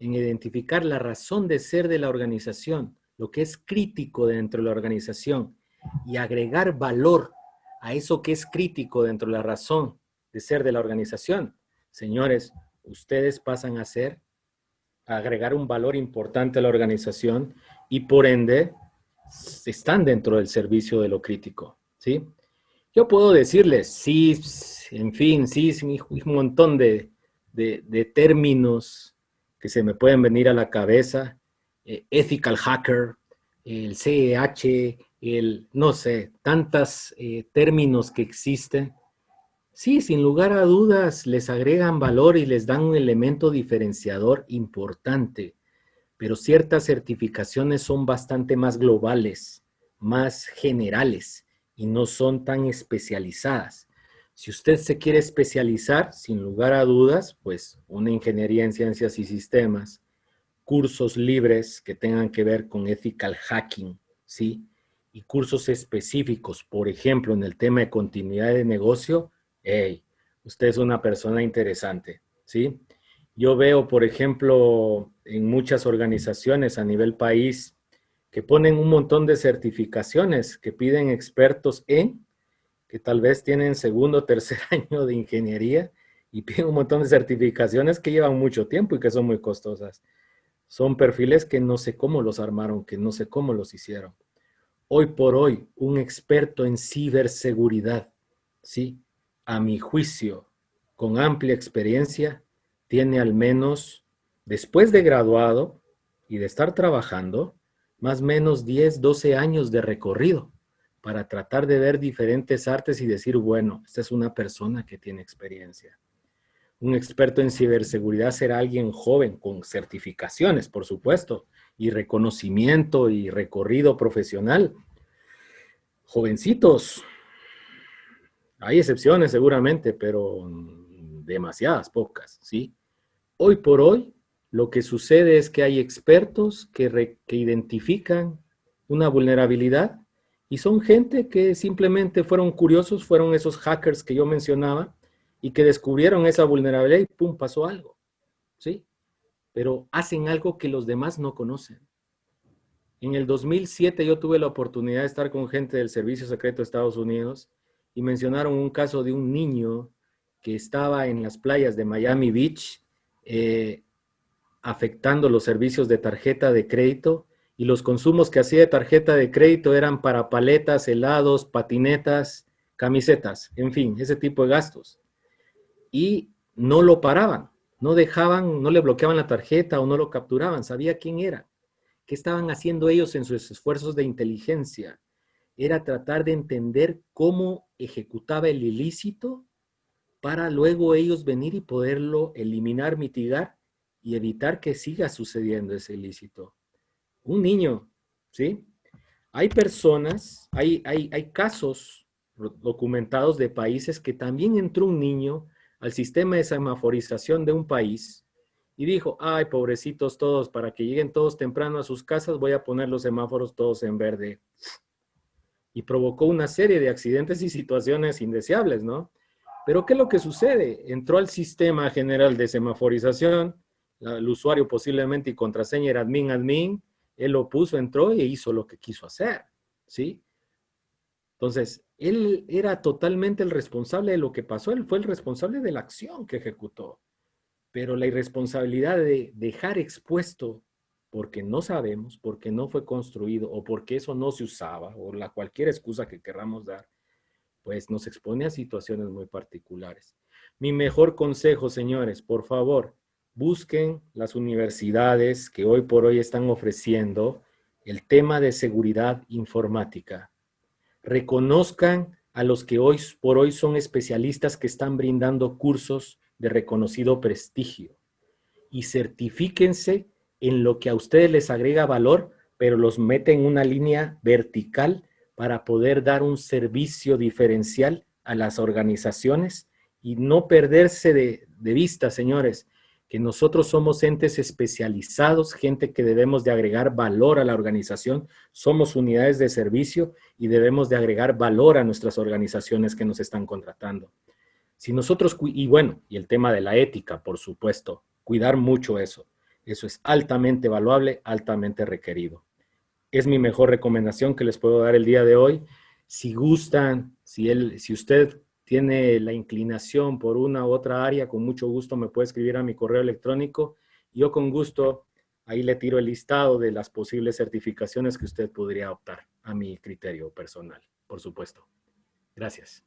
en identificar la razón de ser de la organización, lo que es crítico dentro de la organización, y agregar valor a eso que es crítico dentro de la razón de ser de la organización, señores, ustedes pasan a agregar un valor importante a la organización y por ende están dentro del servicio de lo crítico, ¿sí? Yo puedo decirles, sí, en fin, sí, un montón de términos que se me pueden venir a la cabeza, ethical hacker, el CEH, no sé, tantos términos que existen. Sí, sin lugar a dudas, les agregan valor y les dan un elemento diferenciador importante, pero ciertas certificaciones son bastante más globales, más generales y no son tan especializadas. Si usted se quiere especializar, sin lugar a dudas, pues una ingeniería en ciencias y sistemas, cursos libres que tengan que ver con ethical hacking, ¿sí? Y cursos específicos, por ejemplo, en el tema de continuidad de negocio, hey, usted es una persona interesante, ¿sí? Yo veo, por ejemplo, en muchas organizaciones a nivel país que ponen un montón de certificaciones que piden expertos en, que tal vez tienen segundo o tercer año de ingeniería y piden un montón de certificaciones que llevan mucho tiempo y que son muy costosas. Son perfiles que no sé cómo los armaron, que no sé cómo los hicieron. Hoy por hoy, un experto en ciberseguridad, ¿sí? A mi juicio, con amplia experiencia, tiene al menos, después de graduado y de estar trabajando, más o menos 10, 12 años de recorrido para tratar de ver diferentes artes y decir, bueno, esta es una persona que tiene experiencia. Un experto en ciberseguridad será alguien joven, con certificaciones, por supuesto, y reconocimiento y recorrido profesional. Jovencitos, hay excepciones seguramente, pero demasiadas pocas, ¿sí? Hoy por hoy, lo que sucede es que hay expertos que identifican una vulnerabilidad y son gente que simplemente fueron curiosos, fueron esos hackers que yo mencionaba y que descubrieron esa vulnerabilidad y pum, pasó algo, ¿sí? Pero hacen algo que los demás no conocen. En el 2007 yo tuve la oportunidad de estar con gente del Servicio Secreto de Estados Unidos y mencionaron un caso de un niño que estaba en las playas de Miami Beach afectando los servicios de tarjeta de crédito y los consumos que hacía de tarjeta de crédito eran para paletas, helados, patinetas, camisetas, en fin, ese tipo de gastos. Y no lo paraban, no dejaban, no le bloqueaban la tarjeta o no lo capturaban, sabía quién era. ¿Qué estaban haciendo ellos en sus esfuerzos de inteligencia? Era tratar de entender cómo ejecutaba el ilícito para luego ellos venir y poderlo eliminar, mitigar y evitar que siga sucediendo ese ilícito. Un niño, ¿sí? Hay personas, hay casos documentados de países que también entró un niño al sistema de semaforización de un país y dijo, ay, pobrecitos todos, para que lleguen todos temprano a sus casas, voy a poner los semáforos todos en verde. Y provocó una serie de accidentes y situaciones indeseables, ¿no? Pero ¿qué es lo que sucede? Entró al sistema general de semaforización, el usuario posiblemente y contraseña era admin, él lo puso, entró e hizo lo que quiso hacer, ¿sí? Entonces, él era totalmente el responsable de lo que pasó, él fue el responsable de la acción que ejecutó, pero la irresponsabilidad de dejar expuesto porque no sabemos, porque no fue construido o porque eso no se usaba o cualquier excusa que queramos dar, pues nos expone a situaciones muy particulares. Mi mejor consejo, señores, por favor, busquen las universidades que hoy por hoy están ofreciendo el tema de seguridad informática. Reconozcan a los que hoy por hoy son especialistas que están brindando cursos de reconocido prestigio y certifíquense en lo que a ustedes les agrega valor, pero los mete en una línea vertical para poder dar un servicio diferencial a las organizaciones y no perderse de vista, señores, que nosotros somos entes especializados, gente que debemos de agregar valor a la organización, somos unidades de servicio y debemos de agregar valor a nuestras organizaciones que nos están contratando. Si nosotros, y bueno, y el tema de la ética, por supuesto, cuidar mucho eso. Eso es altamente valuable, altamente requerido. Es mi mejor recomendación que les puedo dar el día de hoy. Si gustan, si usted tiene la inclinación por una u otra área, con mucho gusto me puede escribir a mi correo electrónico. Yo con gusto ahí le tiro el listado de las posibles certificaciones que usted podría optar a mi criterio personal, por supuesto. Gracias.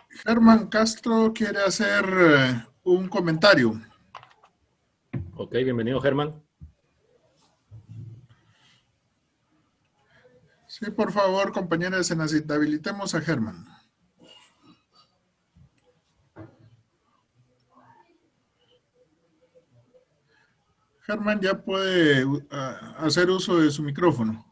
Germán Castro quiere hacer un comentario. Ok, bienvenido, Germán. Sí, por favor, compañeros, habilitemos a Germán. Germán ya puede hacer uso de su micrófono.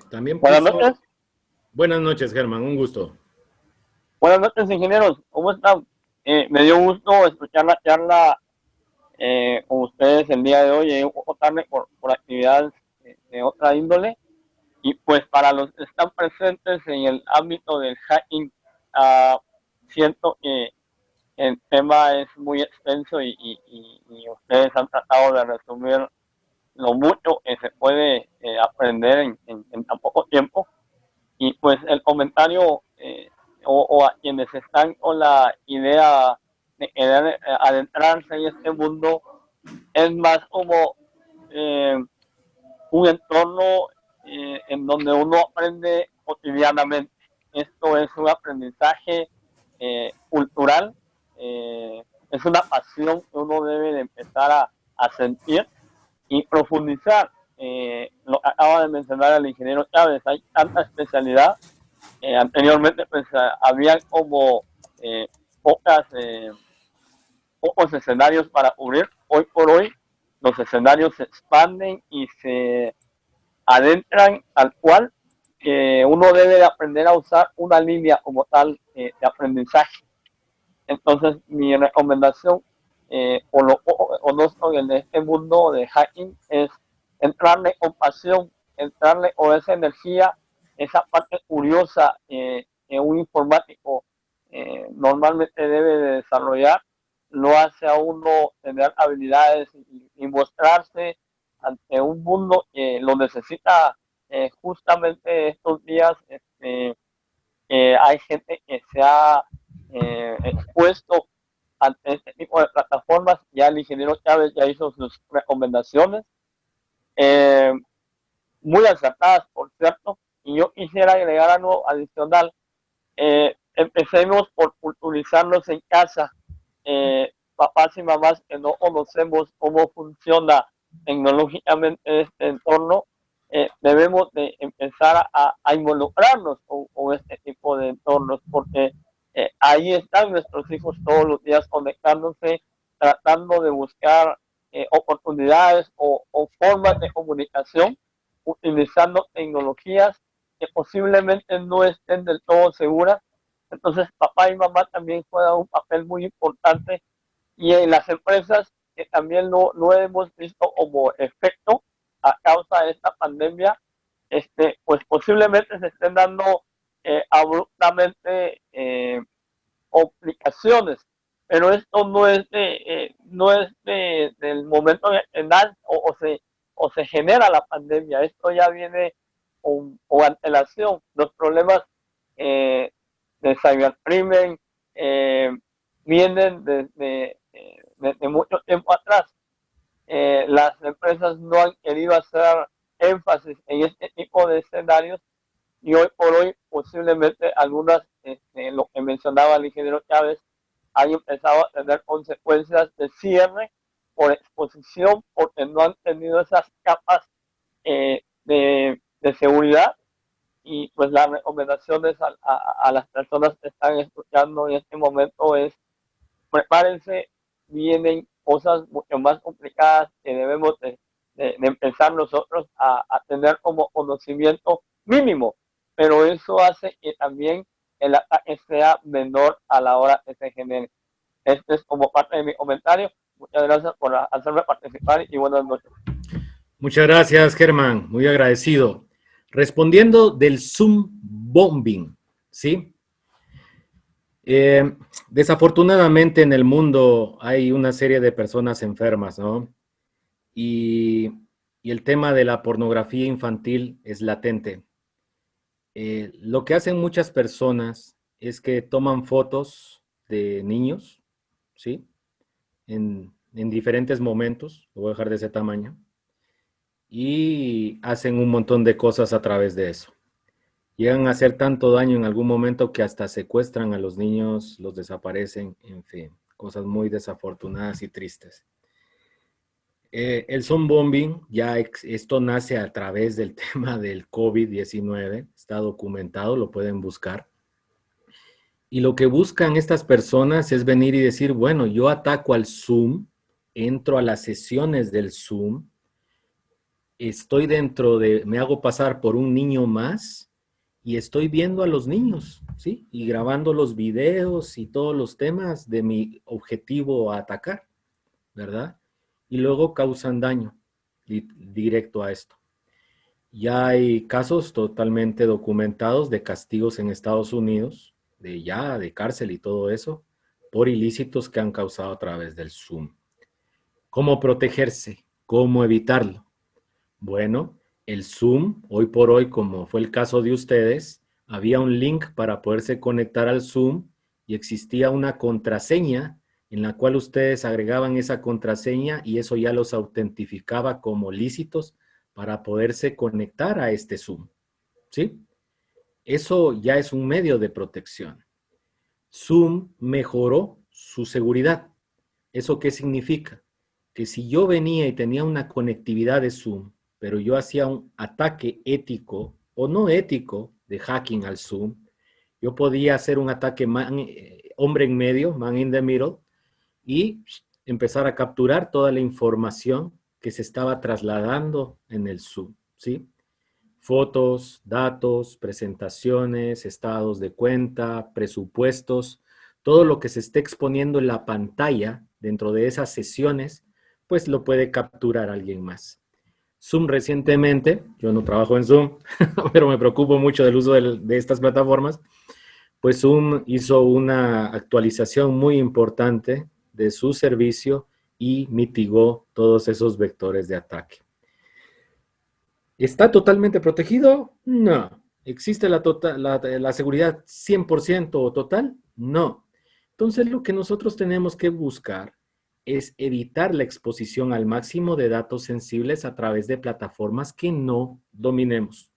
También Buenas puso... noches. Buenas noches, Germán, un gusto. Buenas noches, ingenieros. ¿Cómo están? Me dio gusto escuchar la charla con ustedes el día de hoy. Llegué un poco tarde por actividades de otra índole. Y pues para los que están presentes en el ámbito del hacking, siento que el tema es muy extenso y ustedes han tratado de resumir lo mucho que se puede aprender en tan poco tiempo. Y pues el comentario o a quienes están con la idea de querer adentrarse en este mundo es más como un entorno en donde uno aprende cotidianamente. Esto es un aprendizaje cultural, es una pasión que uno debe de empezar a sentir y profundizar. Lo que acaba de mencionar el ingeniero Chávez, hay tanta especialidad. Anteriormente pues había como eh, pocas, pocos escenarios para cubrir. Hoy por hoy los escenarios se expanden y se adentran al cual que uno debe de aprender a usar una línea como tal de aprendizaje. Entonces mi recomendación por lo poco que conozco en este mundo de hacking es entrarle con pasión, entrarle con esa energía, esa parte curiosa que un informático normalmente debe de desarrollar, lo hace a uno tener habilidades y mostrarse ante un mundo que lo necesita justamente estos días. Hay gente que se ha expuesto ante este tipo de plataformas. Ya el ingeniero Chávez ya hizo sus recomendaciones, eh, muy acertadas, por cierto, y yo quisiera agregar algo adicional. Empecemos por culturizarnos en casa. Papás y mamás que no conocemos cómo funciona tecnológicamente este entorno, debemos de empezar a involucrarnos con este tipo de entornos, porque ahí están nuestros hijos todos los días conectándose, tratando de buscar oportunidades o formas de comunicación, utilizando tecnologías que posiblemente no estén del todo seguras. Entonces, papá y mamá también juegan un papel muy importante, y en las empresas que también lo hemos visto como efecto a causa de esta pandemia, pues posiblemente se estén dando abruptamente complicaciones, pero esto no es del momento en o se genera la pandemia. Esto ya viene con antelación. Los problemas eh, de cybercrimen vienen desde mucho tiempo atrás. Las empresas no han querido hacer énfasis en este tipo de escenarios, y hoy por hoy posiblemente algunas, lo que mencionaba el ingeniero Chávez, han empezado a tener consecuencias de cierre por exposición, porque no han tenido esas capas de seguridad. Y pues las recomendaciones a las personas que están escuchando en este momento es: prepárense, vienen cosas mucho más complicadas que debemos de empezar nosotros a tener como conocimiento mínimo, pero eso hace que también el ataque sea menor a la hora que se genere. Este es como parte de mi comentario. Muchas gracias por hacerme participar y buenas noches. Muchas gracias, Germán, muy agradecido. Respondiendo del Zoom bombing, ¿sí? Desafortunadamente en el mundo hay una serie de personas enfermas, ¿no? Y el tema de la pornografía infantil es latente. Lo que hacen muchas personas es que toman fotos de niños, ¿sí? En diferentes momentos, lo voy a dejar de ese tamaño, y hacen un montón de cosas a través de eso. Llegan a hacer tanto daño en algún momento que hasta secuestran a los niños, los desaparecen, en fin, cosas muy desafortunadas y tristes. El zombombing, esto nace a través del tema del COVID-19, está documentado, lo pueden buscar. Y lo que buscan estas personas es venir y decir, bueno, yo ataco al Zoom, entro a las sesiones del Zoom, me hago pasar por un niño más y estoy viendo a los niños, ¿sí? Y grabando los videos y todos los temas de mi objetivo a atacar, ¿verdad? Y luego causan daño directo a esto. Ya hay casos totalmente documentados de castigos en Estados Unidos, de cárcel y todo eso, por ilícitos que han causado a través del Zoom. ¿Cómo protegerse? ¿Cómo evitarlo? Bueno, el Zoom, hoy por hoy, como fue el caso de ustedes, había un link para poderse conectar al Zoom y existía una contraseña en la cual ustedes agregaban esa contraseña y eso ya los autentificaba como lícitos para poderse conectar a este Zoom, ¿sí? Eso ya es un medio de protección. Zoom mejoró su seguridad. ¿Eso qué significa? Que si yo venía y tenía una conectividad de Zoom, pero yo hacía un ataque ético o no ético de hacking al Zoom, yo podía hacer un ataque hombre en medio, man in the middle, y empezar a capturar toda la información que se estaba trasladando en el Zoom, ¿sí? Fotos, datos, presentaciones, estados de cuenta, presupuestos, todo lo que se esté exponiendo en la pantalla dentro de esas sesiones, pues lo puede capturar alguien más. Zoom recientemente, yo no trabajo en Zoom, pero me preocupo mucho del uso de estas plataformas, pues Zoom hizo una actualización muy importante de su servicio y mitigó todos esos vectores de ataque. ¿Está totalmente protegido? No. ¿Existe la seguridad 100% o total? No. Entonces, lo que nosotros tenemos que buscar es evitar la exposición al máximo de datos sensibles a través de plataformas que no dominemos.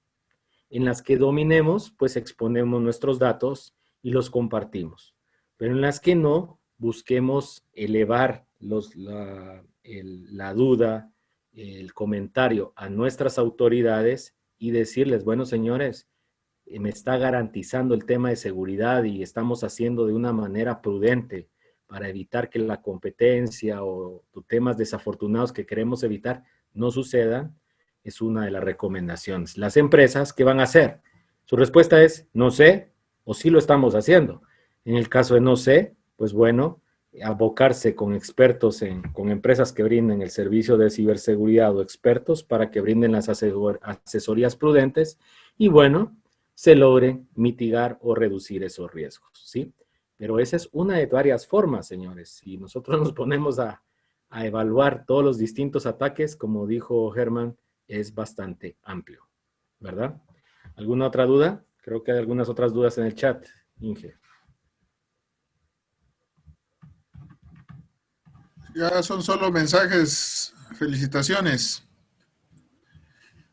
En las que dominemos, pues exponemos nuestros datos y los compartimos. Pero en las que no, busquemos elevar la duda, el comentario a nuestras autoridades y decirles, bueno, señores, me está garantizando el tema de seguridad y estamos haciendo de una manera prudente para evitar que la competencia o temas desafortunados que queremos evitar no sucedan, es una de las recomendaciones. Las empresas, ¿qué van a hacer? Su respuesta es, no sé, o sí lo estamos haciendo. En el caso de no sé, pues bueno, abocarse con expertos, con empresas que brinden el servicio de ciberseguridad o expertos para que brinden las asesorías prudentes y bueno, se logre mitigar o reducir esos riesgos, ¿sí? Pero esa es una de varias formas, señores. Si nosotros nos ponemos a evaluar todos los distintos ataques, como dijo Germán, es bastante amplio, ¿verdad? ¿Alguna otra duda? Creo que hay algunas otras dudas en el chat, Inge. Ya son solo mensajes. Felicitaciones.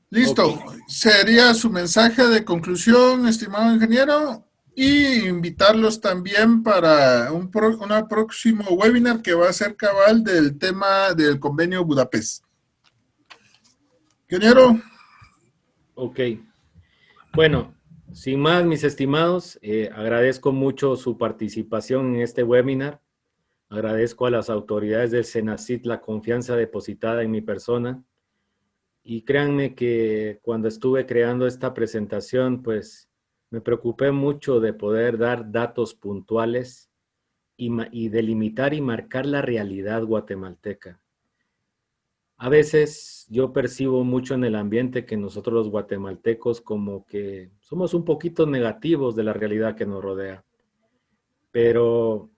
Listo. Okay. Sería su mensaje de conclusión, estimado ingeniero, y invitarlos también para un próximo webinar que va a ser cabal del tema del convenio Budapest. Ingeniero. Ok. Bueno, sin más, mis estimados, agradezco mucho su participación en este webinar. Agradezco a las autoridades del CENACYT la confianza depositada en mi persona. Y créanme que cuando estuve creando esta presentación, pues me preocupé mucho de poder dar datos puntuales y delimitar y marcar la realidad guatemalteca. A veces yo percibo mucho en el ambiente que nosotros los guatemaltecos como que somos un poquito negativos de la realidad que nos rodea. Pero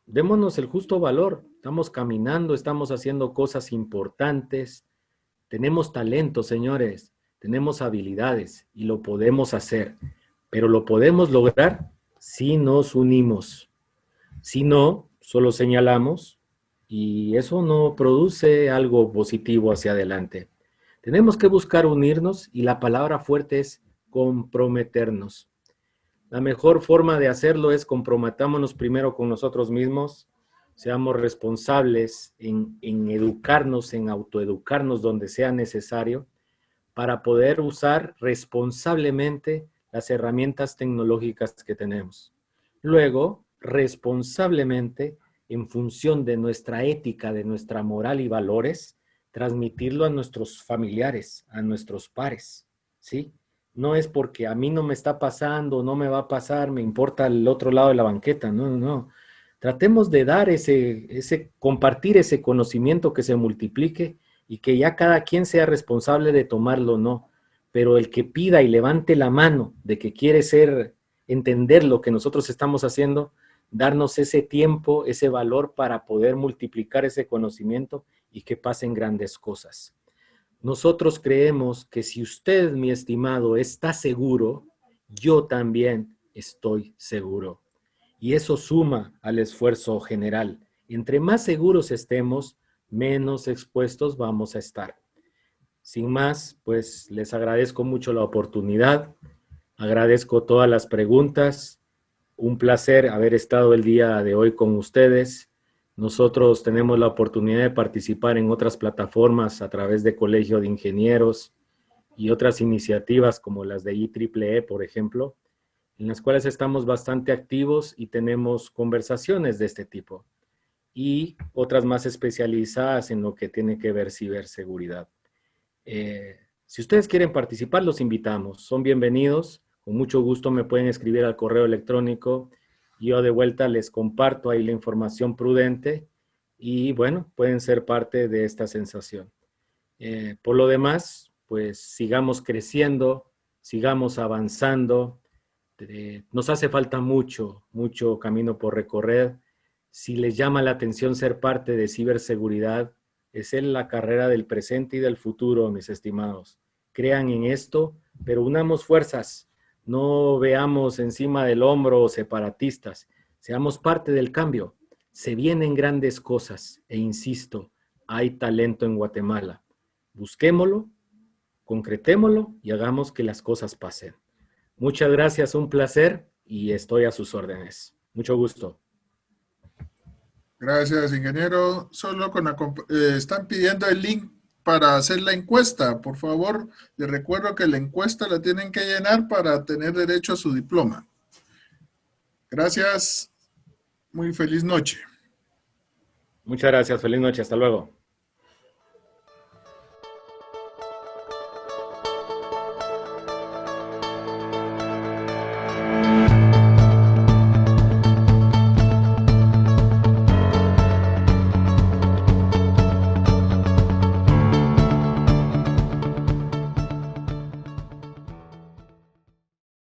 démonos el justo valor. Estamos caminando, estamos haciendo cosas importantes. Tenemos talento, señores. Tenemos habilidades y lo podemos hacer. Pero lo podemos lograr si nos unimos. Si no, solo señalamos y eso no produce algo positivo hacia adelante. Tenemos que buscar unirnos y la palabra fuerte es comprometernos. La mejor forma de hacerlo es comprometámonos primero con nosotros mismos, seamos responsables en educarnos, en autoeducarnos donde sea necesario para poder usar responsablemente las herramientas tecnológicas que tenemos. Luego, responsablemente, en función de nuestra ética, de nuestra moral y valores, transmitirlo a nuestros familiares, a nuestros pares, ¿sí? No es porque a mí no me está pasando, no me va a pasar, me importa el otro lado de la banqueta, no, no, no. Tratemos de dar compartir ese conocimiento que se multiplique y que ya cada quien sea responsable de tomarlo o no. Pero el que pida y levante la mano de que quiere entender lo que nosotros estamos haciendo, darnos ese tiempo, ese valor para poder multiplicar ese conocimiento y que pasen grandes cosas. Nosotros creemos que si usted, mi estimado, está seguro, yo también estoy seguro. Y eso suma al esfuerzo general. Entre más seguros estemos, menos expuestos vamos a estar. Sin más, pues les agradezco mucho la oportunidad, agradezco todas las preguntas, un placer haber estado el día de hoy con ustedes. Nosotros tenemos la oportunidad de participar en otras plataformas a través de Colegio de Ingenieros y otras iniciativas como las de IEEE, por ejemplo, en las cuales estamos bastante activos y tenemos conversaciones de este tipo, y otras más especializadas en lo que tiene que ver ciberseguridad. Si ustedes quieren participar, los invitamos. Son bienvenidos. Con mucho gusto me pueden escribir al correo electrónico. Yo de vuelta les comparto ahí la información prudente y, bueno, pueden ser parte de esta sensación. Por lo demás, pues sigamos creciendo, sigamos avanzando. Nos hace falta mucho, mucho camino por recorrer. Si les llama la atención ser parte de ciberseguridad, es la carrera del presente y del futuro, mis estimados. Crean en esto, pero unamos fuerzas. No veamos encima del hombro separatistas. Seamos parte del cambio. Se vienen grandes cosas e insisto, hay talento en Guatemala. Busquémoslo, concretémoslo y hagamos que las cosas pasen. Muchas gracias, un placer y estoy a sus órdenes. Mucho gusto. Gracias, ingeniero. Solo están pidiendo el link para hacer la encuesta. Por favor, les recuerdo que la encuesta la tienen que llenar para tener derecho a su diploma. Gracias. Muy feliz noche. Muchas gracias. Feliz noche. Hasta luego.